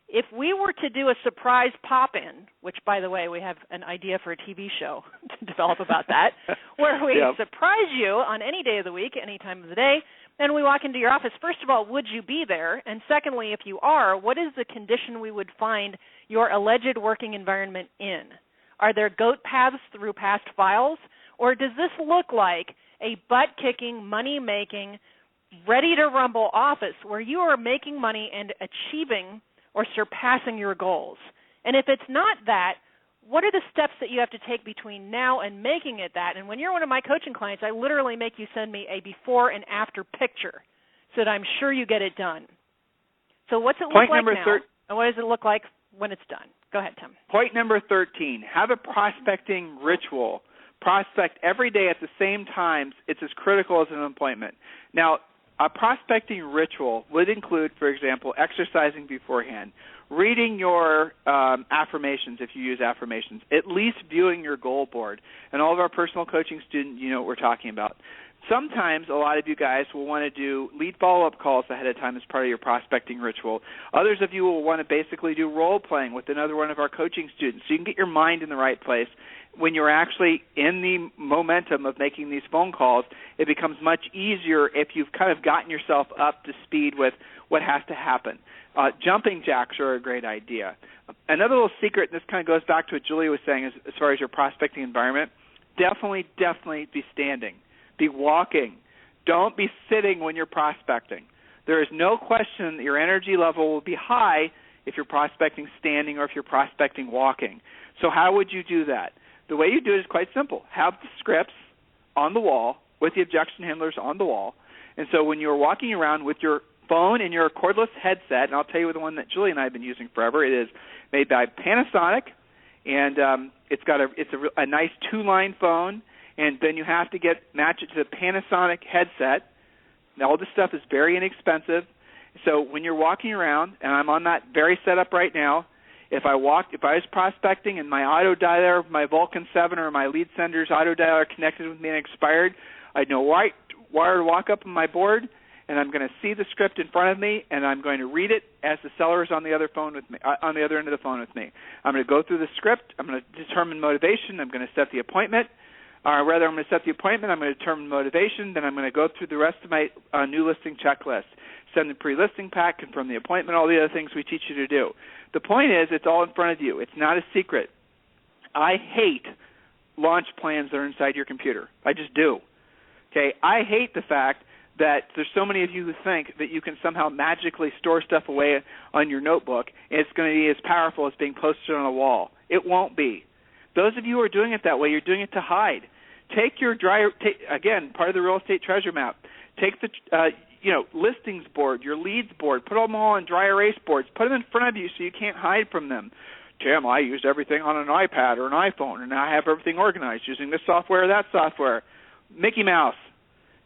[SPEAKER 4] If we were to do a surprise pop-in, which, by the way, we have an idea for a TV show to develop about that, where we surprise you on any day of the week, any time of the day, and we walk into your office, first of all, would you be there? And secondly, if you are, what is the condition we would find your alleged working environment in? Are there goat paths through past files? Or does this look like a butt-kicking, money-making, ready-to-rumble office where you are making money and achieving or surpassing your goals? And if it's not that, what are the steps that you have to take between now and making it that? And when you're one of my coaching clients, I literally make you send me a before and after picture so that I'm sure you get it done. So what's it look like now, and what does it look like when it's done? Go ahead, Tim.
[SPEAKER 3] Point number 13, have a prospecting ritual. Prospect every day at the same times. It's as critical as an appointment. Now, a prospecting ritual would include, for example, exercising beforehand, reading your affirmations if you use affirmations, at least viewing your goal board. And all of our personal coaching students, you know what we're talking about. Sometimes a lot of you guys will want to do lead follow-up calls ahead of time as part of your prospecting ritual. Others of you will want to basically do role-playing with another one of our coaching students so you can get your mind in the right place. When you're actually in the momentum of making these phone calls, it becomes much easier if you've kind of gotten yourself up to speed with what has to happen. Jumping jacks are a great idea. Another little secret, and this kind of goes back to what Julia was saying as far as your prospecting environment, definitely be standing. Be walking. Don't be sitting when you're prospecting. There is no question that your energy level will be high if you're prospecting standing or if you're prospecting walking. So how would you do that? The way you do it is quite simple. Have the scripts on the wall with the objection handlers on the wall. And so when you're walking around with your phone and your cordless headset, and I'll tell you the one that Julie and I have been using forever, it is made by Panasonic, and it's a nice two-line phone, and then you have to match it to the Panasonic headset. Now, all this stuff is very inexpensive. So when you're walking around, and I'm on that very setup right now, if I was prospecting and my auto dialer, my Vulcan 7 or my lead sender's auto dialer connected with me and expired, I'd know where to walk up on my board, and I'm going to see the script in front of me, and I'm going to read it as the seller is on the other phone with me, on the other end of the phone with me. I'm going to go through the script. I'm going to determine motivation. I'm going to set the appointment. I'm going to set the appointment. I'm going to determine motivation. Then I'm going to go through the rest of my new listing checklist. Send the pre-listing pack, confirm the appointment, all the other things we teach you to do. The point is, it's all in front of you. It's not a secret. I hate launch plans that are inside your computer. I just do. Okay, I hate the fact that there's so many of you who think that you can somehow magically store stuff away on your notebook and it's going to be as powerful as being posted on a wall. It won't be. Those of you who are doing it that way, you're doing it to hide. Take your again, part of the real estate treasure map. Take the listings board, your leads board, put them all on dry erase boards, put them in front of you so you can't hide from them. Tim, I used everything on an iPad or an iPhone, and now I have everything organized using this software or that software. Mickey Mouse,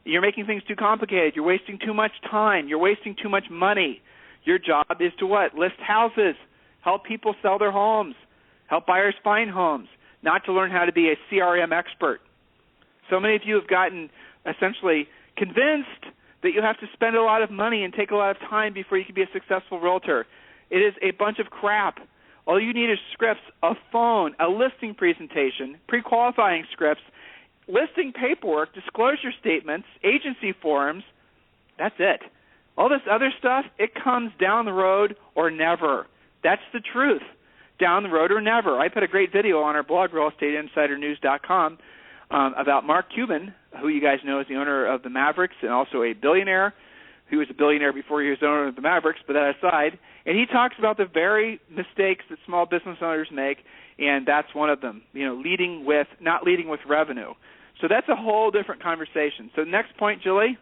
[SPEAKER 3] you're making things too complicated. You're wasting too much time. You're wasting too much money. Your job is to what? List houses. help people sell their homes, help buyers find homes, not to learn how to be a CRM expert. So many of you have gotten essentially convinced that you have to spend a lot of money and take a lot of time before you can be a successful realtor. It is a bunch of crap. All you need is scripts, a phone, a listing presentation, pre-qualifying scripts, listing paperwork, disclosure statements, agency forms. That's it. All this other stuff, it comes down the road or never. That's the truth. Down the road or never. I put a great video on our blog, realestateinsidernews.com, about Mark Cuban, who you guys know is the owner of the Mavericks and also a billionaire. He was a billionaire before he was the owner of the Mavericks, but that aside. And he talks about the very mistakes that small business owners make, and that's one of them, not leading with revenue. So that's a whole different conversation. So next point, Julie.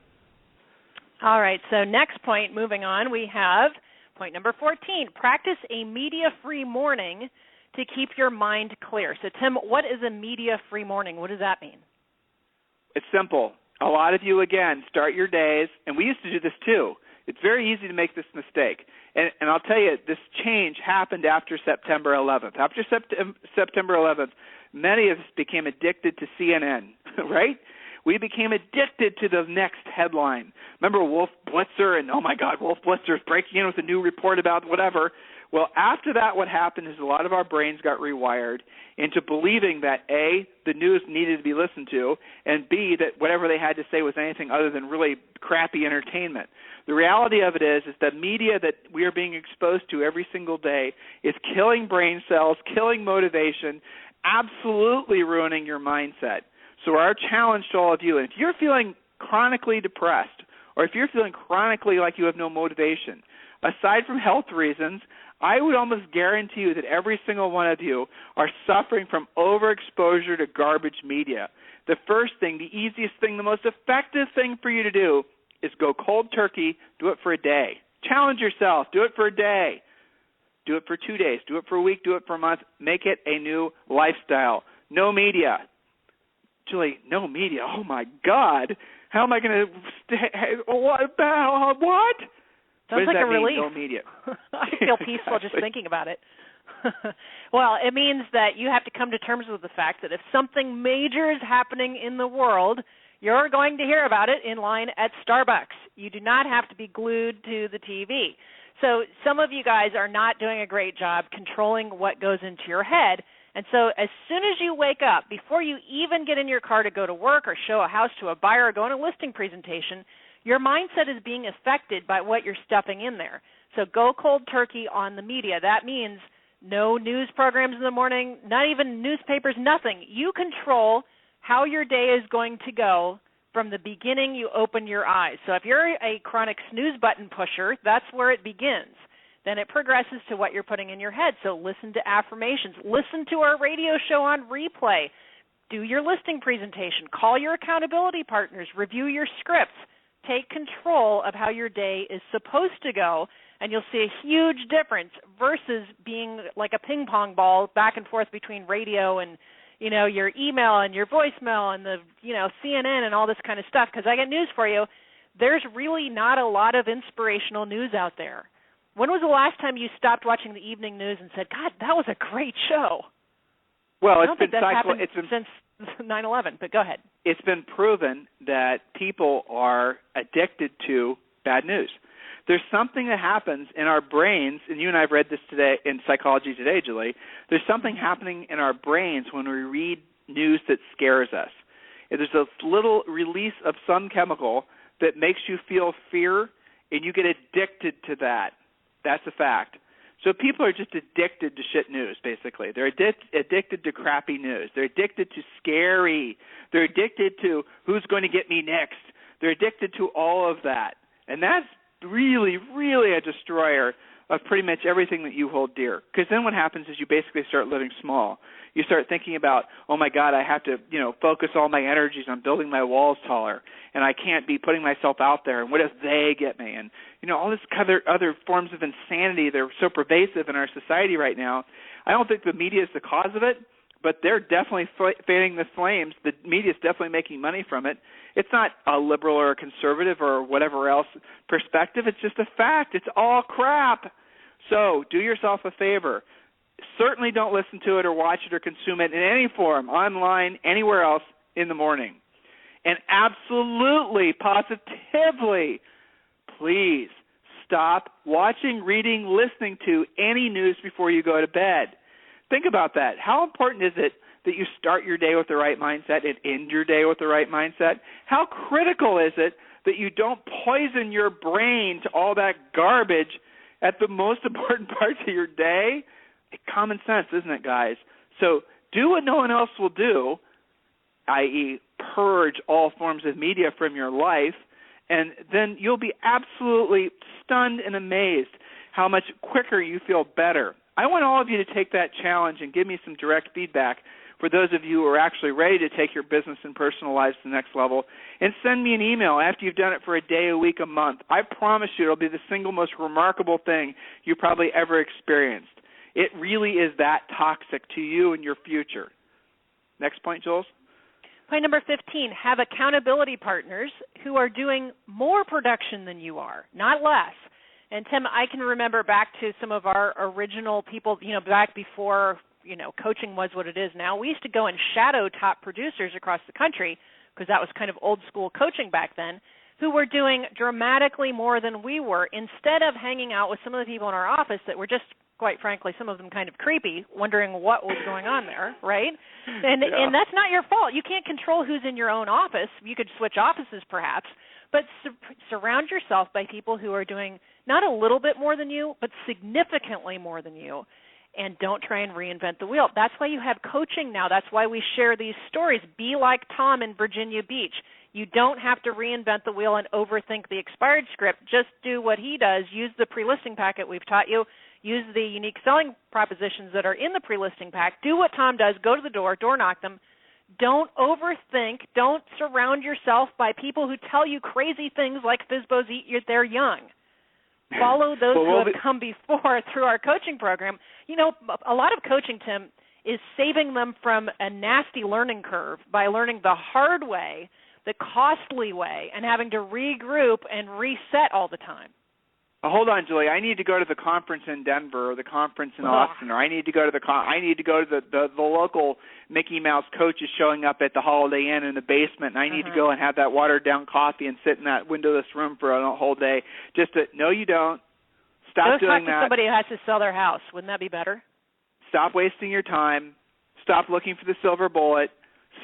[SPEAKER 4] All right, so next point, moving on, we have point number 14, practice a media-free morning to keep your mind clear. So, Tim, what is a media-free morning? What does that mean?
[SPEAKER 3] It's simple. A lot of you, again, start your days, and we used to do this too. It's very easy to make this mistake. And I'll tell you, this change happened after September 11th. After September 11th, many of us became addicted to CNN, right? We became addicted to the next headline. Remember Wolf Blitzer and, oh, my God, Wolf Blitzer is breaking in with a new report about whatever. Well, after that, what happened is a lot of our brains got rewired into believing that, A, the news needed to be listened to, and B, that whatever they had to say was anything other than really crappy entertainment. The reality of it is that media that we are being exposed to every single day is killing brain cells, killing motivation, absolutely ruining your mindset. So our challenge to all of you, and if you're feeling chronically depressed or if you're feeling chronically like you have no motivation, aside from health reasons, I would almost guarantee you that every single one of you are suffering from overexposure to garbage media. The first thing, the easiest thing, the most effective thing for you to do is go cold turkey, do it for a day. Challenge yourself, do it for a day. Do it for 2 days, do it for a week, do it for a month. Make it a new lifestyle. No media. Julie, no media. Oh, my God. How am I going to what?
[SPEAKER 4] Sounds like a relief.
[SPEAKER 3] No media.
[SPEAKER 4] I feel peaceful just thinking about it. Well, it means that you have to come to terms with the fact that if something major is happening in the world, you're going to hear about it in line at Starbucks. You do not have to be glued to the TV. So some of you guys are not doing a great job controlling what goes into your head. And so as soon as you wake up, before you even get in your car to go to work or show a house to a buyer or go on a listing presentation, your mindset is being affected by what you're stuffing in there. So go cold turkey on the media. That means no news programs in the morning, not even newspapers, nothing. You control how your day is going to go from the beginning you open your eyes. So if you're a chronic snooze button pusher, that's where it begins. Then it progresses to what you're putting in your head. So listen to affirmations. Listen to our radio show on replay. Do your listing presentation. Call your accountability partners. Review your scripts. Take control of how your day is supposed to go, and you'll see a huge difference versus being like a ping pong ball back and forth between radio and, your email and your voicemail and the, CNN and all this kind of stuff. Because I got news for you. There's really not a lot of inspirational news out there. When was the last time you stopped watching the evening news and said, God, that was a great show?
[SPEAKER 3] Well,
[SPEAKER 4] I don't think that's happened since 9/11, but go ahead. It's
[SPEAKER 3] been proven that people are addicted to bad news. There's something that happens in our brains, and you and I have read this today in Psychology Today, Julie. There's something happening in our brains when we read news that scares us. There's a little release of some chemical that makes you feel fear, and you get addicted to that. That's a fact. So people are just addicted to shit news, basically. They're addicted to crappy news. They're addicted to scary. They're addicted to who's going to get me next. They're addicted to all of that. And that's really, really a destroyer of pretty much everything that you hold dear. Because then what happens is you basically start living small. You start thinking about, oh, my God, I have to, focus all my energies on building my walls taller, and I can't be putting myself out there, and what if they get me? And, all this other forms of insanity, they're so pervasive in our society right now. I don't think the media is the cause of it, but they're definitely fanning the flames. The media is definitely making money from it. It's not a liberal or a conservative or whatever else perspective. It's just a fact. It's all crap. So do yourself a favor. Certainly don't listen to it or watch it or consume it in any form, online, anywhere else in the morning. And absolutely, positively, please stop watching, reading, listening to any news before you go to bed. Think about that. How important is it that you start your day with the right mindset and end your day with the right mindset? How critical is it that you don't poison your brain to all that garbage at the most important parts of your day? Common sense, isn't it, guys? So do what no one else will do, i.e. purge all forms of media from your life, and then you'll be absolutely stunned and amazed how much quicker you feel better. I want all of you to take that challenge and give me some direct feedback for those of you who are actually ready to take your business and personal lives to the next level, and send me an email after you've done it for a day, a week, a month. I promise you it'll be the single most remarkable thing you probably ever experienced. It really is that toxic to you and your future. Next point, Jules.
[SPEAKER 4] Point number 15, have accountability partners who are doing more production than you are, not less. And, Tim, I can remember back to some of our original people, back before, coaching was what it is now. We used to go and shadow top producers across the country, because that was kind of old school coaching back then, who were doing dramatically more than we were, instead of hanging out with some of the people in our office that were just, quite frankly, some of them kind of creepy, wondering what was going on there, right? And that's not your fault. You can't control who's in your own office. You could switch offices perhaps, but surround yourself by people who are doing not a little bit more than you, but significantly more than you, and don't try and reinvent the wheel. That's why you have coaching now. That's why we share these stories. Be like Tom in Virginia Beach. You don't have to reinvent the wheel and overthink the expired script. Just do what he does. Use the pre-listing packet we've taught you. Use the unique selling propositions that are in the pre-listing pack. Do what Tom does. Go to the door knock them. Don't overthink. Don't surround yourself by people who tell you crazy things like Fizbo's eat they're young. Follow those who have come before through our coaching program. A lot of coaching, Tim, is saving them from a nasty learning curve by learning the hard way, the costly way, and having to regroup and reset all the time.
[SPEAKER 3] Hold on, Julie. I need to go to the conference in Denver or the conference in Austin, or I need to go to the local Mickey Mouse coaches showing up at the Holiday Inn in the basement, and I need to go and have that watered down coffee and sit in that windowless room for a whole day. No, you don't. Stop doing that.
[SPEAKER 4] Go talk to somebody who has to sell their house. Wouldn't that be better?
[SPEAKER 3] Stop wasting your time. Stop looking for the silver bullet.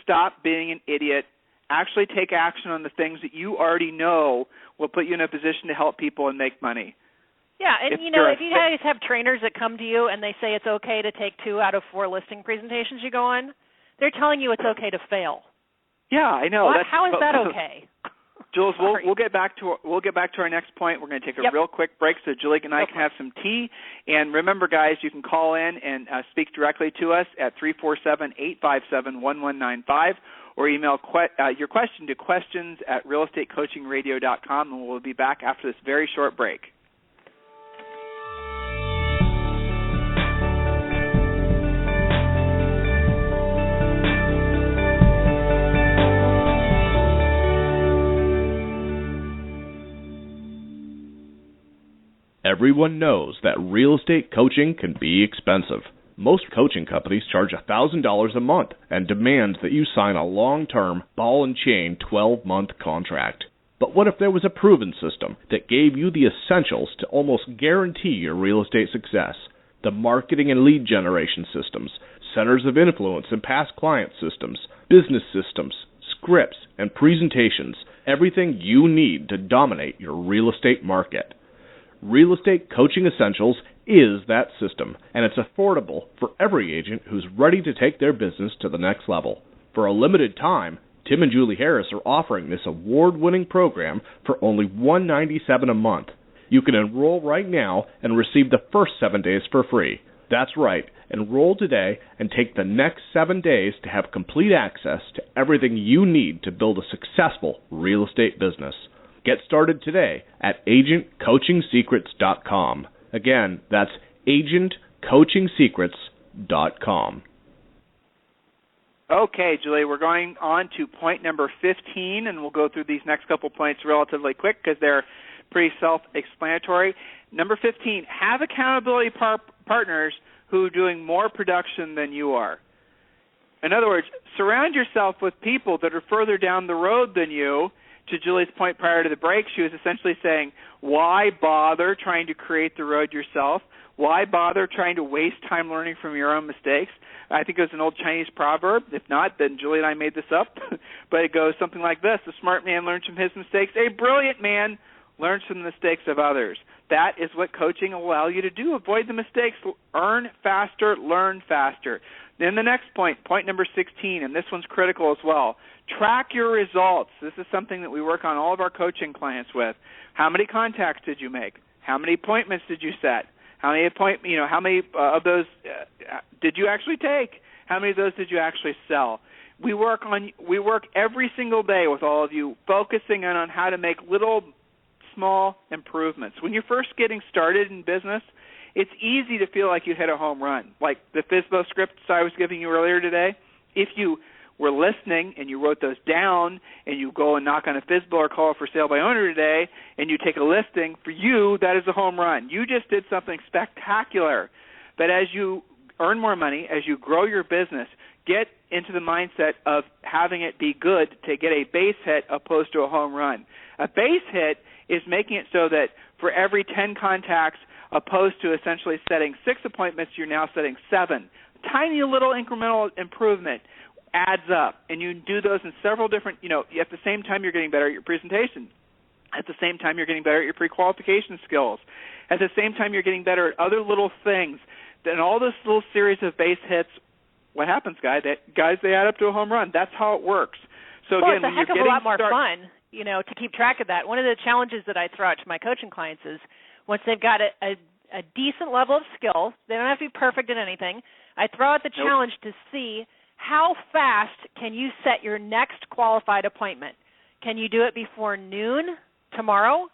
[SPEAKER 3] Stop being an idiot. Actually take action on the things that you already know will put you in a position to help people and make money.
[SPEAKER 4] Yeah, and if you guys have trainers that come to you and they say it's okay to take 2 out of 4 listing presentations you go on, they're telling you it's okay to fail.
[SPEAKER 3] Yeah, I know.
[SPEAKER 4] How is that okay?
[SPEAKER 3] Jules, we'll get back to our next point. We're going to take a real quick break so Julie and I can have some tea. And remember, guys, you can call in and speak directly to us at 347-857-1195 or email your question to questions@realestatecoachingradio.com, and we'll be back after this very short break.
[SPEAKER 2] Everyone knows that real estate coaching can be expensive. Most coaching companies charge $1,000 a month and demand that you sign a long-term, ball-and-chain 12-month contract. But what if there was a proven system that gave you the essentials to almost guarantee your real estate success? The marketing and lead generation systems, centers of influence and past client systems, business systems, scripts, and presentations, everything you need to dominate your real estate market. Real Estate Coaching Essentials is that system, and it's affordable for every agent who's ready to take their business to the next level. For a limited time, Tim and Julie Harris are offering this award-winning program for only $197 a month. You can enroll right now and receive the first 7 days for free. That's right. Enroll today and take the next 7 days to have complete access to everything you need to build a successful real estate business. Get started today at agentcoachingsecrets.com. Again, that's agentcoachingsecrets.com.
[SPEAKER 3] Okay, Julie, we're going on to point number 15, and we'll go through these next couple points relatively quick because they're pretty self-explanatory. Number 15, have accountability partners who are doing more production than you are. In other words, surround yourself with people that are further down the road than you. To Julie's point prior to the break, she was essentially saying, why bother trying to create the road yourself? Why bother trying to waste time learning from your own mistakes? I think it was an old Chinese proverb. If not, then Julie and I made this up. But it goes something like this. A smart man learns from his mistakes. A brilliant man learns from the mistakes of others. That is what coaching will allow you to do. Avoid the mistakes. Earn faster. Learn faster. Then the next point number 16, and this one's critical as well. Track your results. This is something that we work on all of our coaching clients with. How many contacts did you make? How many appointments did you set? How many of those did you actually take? How many of those did you actually sell? We work every single day with all of you, focusing on how to make little small improvements. When you're first getting started in business, it's easy to feel like you hit a home run. Like the FSBO scripts I was giving you earlier today, if you were listening and you wrote those down and you go and knock on a FSBO or call for sale by owner today and you take a listing, for you, that is a home run. You just did something spectacular. But as you earn more money, as you grow your business, get into the mindset of having it be good to get a base hit opposed to a home run. A base hit is making it so that for every 10 contacts, opposed to essentially setting 6 appointments, you're now setting 7. Tiny little incremental improvement adds up, and you do those in several different, at the same time you're getting better at your presentation. At the same time you're getting better at your pre-qualification skills. At the same time you're getting better at other little things. Then all this little series of base hits, what happens, guys? They add up to a home run. That's how it works. So
[SPEAKER 4] well,
[SPEAKER 3] again,
[SPEAKER 4] it's a heck of a lot more fun, to keep track of that. One of the challenges that I throw out to my coaching clients is once they've got a decent level of skill, they don't have to be perfect at anything, I throw out the challenge to see how fast can you set your next qualified appointment. Can you do it before noon tomorrow?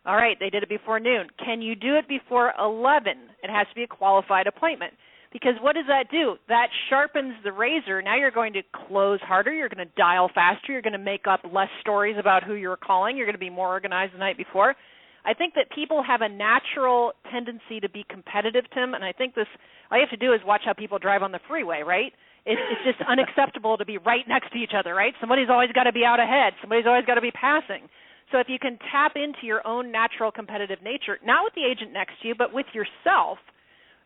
[SPEAKER 4] All right, they did it before noon. Can you do it before 11? It has to be a qualified appointment. Because what does that do? That sharpens the razor. Now you're going to close harder. You're going to dial faster. You're going to make up less stories about who you're calling. You're going to be more organized the night before. I think that people have a natural tendency to be competitive, Tim, and I think all you have to do is watch how people drive on the freeway, right? It's just unacceptable to be right next to each other, right? Somebody's always got to be out ahead. Somebody's always got to be passing. So if you can tap into your own natural competitive nature, not with the agent next to you, but with yourself,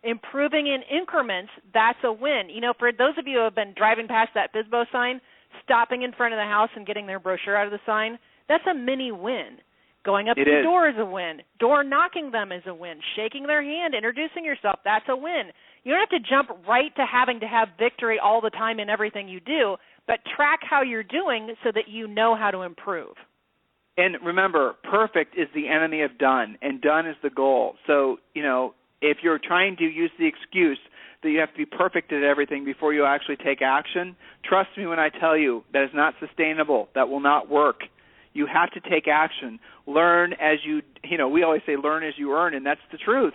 [SPEAKER 4] improving in increments, that's a win. For those of you who have been driving past that FSBO sign, stopping in front of the house and getting their brochure out of the sign, that's a mini win. Going up to the door is a win. Door knocking them is a win. Shaking their hand, introducing yourself, that's a win. You don't have to jump right to having to have victory all the time in everything you do, but track how you're doing so that you know how to improve.
[SPEAKER 3] And remember, perfect is the enemy of done, and done is the goal. So, if you're trying to use the excuse that you have to be perfect at everything before you actually take action, trust me when I tell you that is not sustainable. That will not work. You have to take action. Learn as we always say learn as you earn, and that's the truth.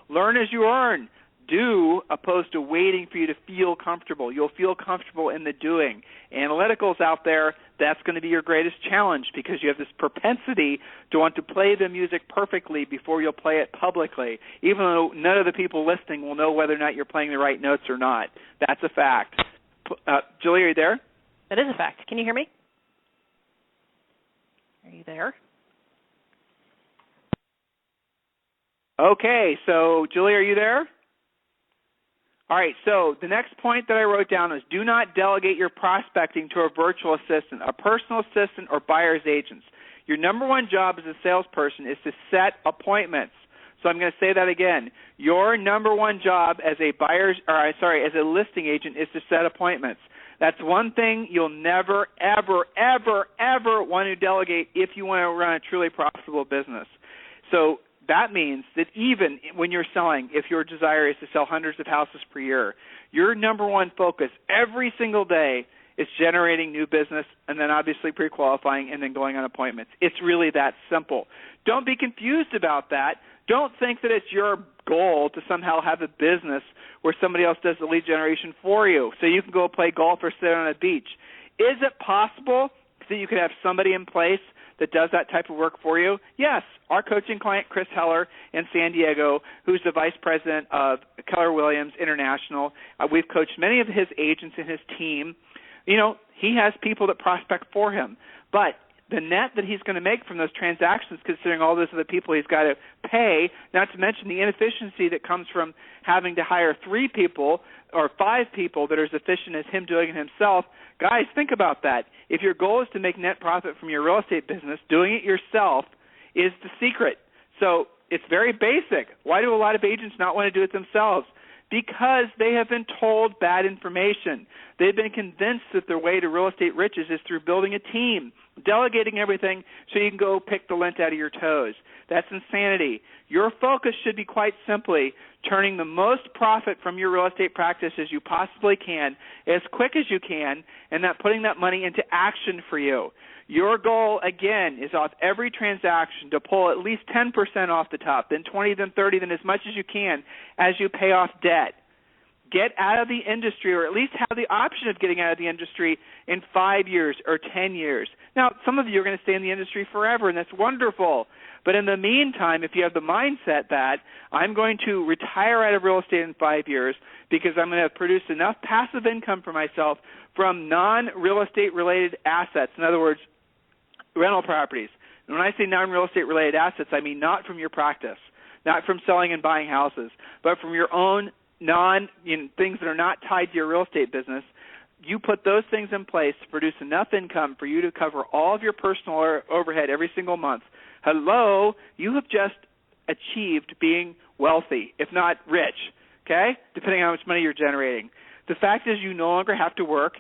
[SPEAKER 3] Learn as you earn. Do opposed to waiting for you to feel comfortable. You'll feel comfortable in the doing. Analyticals out there, that's going to be your greatest challenge because you have this propensity to want to play the music perfectly before you'll play it publicly, even though none of the people listening will know whether or not you're playing the right notes or not. That's a fact. Julie, are you there?
[SPEAKER 4] That is a fact. Can you hear me? Are you there?
[SPEAKER 3] Okay, so Julie, are you there? All right, so the next point that I wrote down is do not delegate your prospecting to a virtual assistant, a personal assistant, or buyer's agents. Your number one job as a salesperson is to set appointments. So I'm going to say that again. Your number one job as a as a listing agent is to set appointments. That's one thing you'll never, ever, ever, ever want to delegate if you want to run a truly profitable business. So that means that even when you're selling, if your desire is to sell hundreds of houses per year, your number one focus every single day is generating new business and then obviously pre-qualifying and then going on appointments. It's really that simple. Don't be confused about that. Don't think that it's your goal to somehow have a business where somebody else does the lead generation for you so you can go play golf or sit on a beach. Is it possible that you could have somebody in place that does that type of work for you? Yes, our coaching client, Chris Heller in San Diego, who's the vice president of Keller Williams International. We've coached many of his agents and his team. He has people that prospect for him. But the net that he's going to make from those transactions, considering all those other people he's got to pay, not to mention the inefficiency that comes from having to hire 3 people or 5 people that are as efficient as him doing it himself. Guys, think about that. If your goal is to make net profit from your real estate business, doing it yourself is the secret. So it's very basic. Why do a lot of agents not want to do it themselves? Because they have been told bad information. They've been convinced that their way to real estate riches is through building a team, delegating everything so you can go pick the lint out of your toes. That's insanity. Your focus should be quite simply turning the most profit from your real estate practice as you possibly can, as quick as you can, and putting that money into action for you. Your goal, again, is off every transaction to pull at least 10% off the top, then 20, then 30, then as much as you can as you pay off debt. Get out of the industry, or at least have the option of getting out of the industry in 5 years or 10 years. Now, some of you are going to stay in the industry forever, and that's wonderful. But in the meantime, if you have the mindset that I'm going to retire out of real estate in 5 years because I'm going to produce enough passive income for myself from non-real estate related assets, in other words, rental properties. And when I say non-real estate related assets, I mean not from your practice, not from selling and buying houses, but from your own things that are not tied to your real estate business. You put those things in place to produce enough income for you to cover all of your personal overhead every single month. Hello, you have just achieved being wealthy, if not rich, okay, depending on how much money you're generating. The fact is you no longer have to work.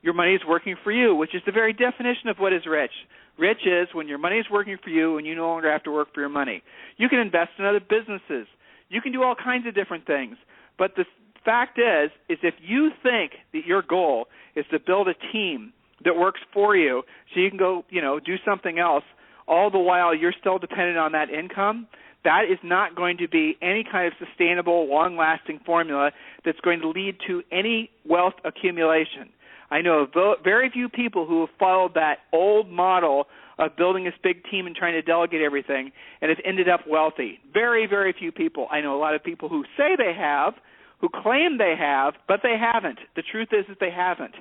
[SPEAKER 3] Your money is working for you, which is the very definition of what is rich. Rich is when your money is working for you and you no longer have to work for your money. You can invest in other businesses. You can do all kinds of different things. But the fact is if you think that your goal is to build a team that works for you so you can go, do something else, all the while you're still dependent on that income, that is not going to be any kind of sustainable, long-lasting formula that's going to lead to any wealth accumulation. I know very few people who have followed that old model of building this big team and trying to delegate everything and have ended up wealthy. Very, very few people. I know a lot of people who say they have, who claim they have, but they haven't. The truth is that they haven't.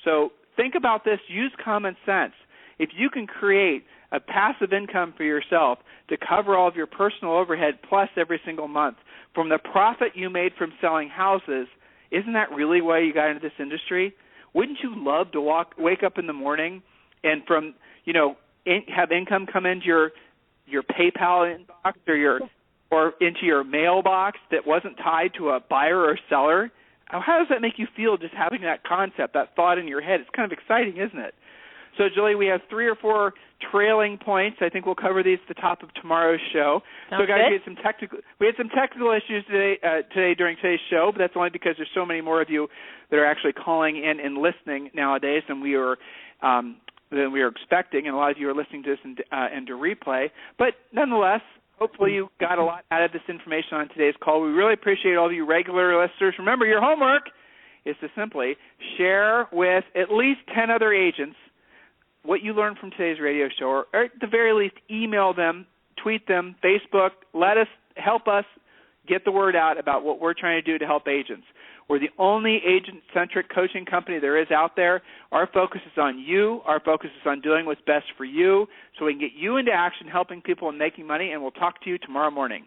[SPEAKER 3] So think about this. Use common sense. If you can create a passive income for yourself to cover all of your personal overhead plus every single month from the profit you made from selling houses, isn't that really why you got into this industry? Wouldn't you love to wake up in the morning and have income come into your PayPal inbox or into your mailbox that wasn't tied to a buyer or seller? How does that make you feel, just having that concept, that thought in your head? It's kind of exciting, isn't it? So, Julie, we have 3 or 4 trailing points. I think we'll cover these at the top of tomorrow's show.
[SPEAKER 4] Sounds
[SPEAKER 3] so, guys,
[SPEAKER 4] good.
[SPEAKER 3] we had some technical issues today during today's show, but that's only because there's so many more of you that are actually calling in and listening nowadays than we were expecting, and a lot of you are listening to this into replay. But nonetheless, hopefully you got a lot out of this information on today's call. We really appreciate all of you regular listeners. Remember, your homework is to simply share with at least 10 other agents what you learned from today's radio show, or at the very least email them, tweet them, Facebook. Help us get the word out about what we're trying to do to help agents. We're the only agent-centric coaching company there is out there. Our focus is on you. Our focus is on doing what's best for you so we can get you into action, helping people and making money, and we'll talk to you tomorrow morning.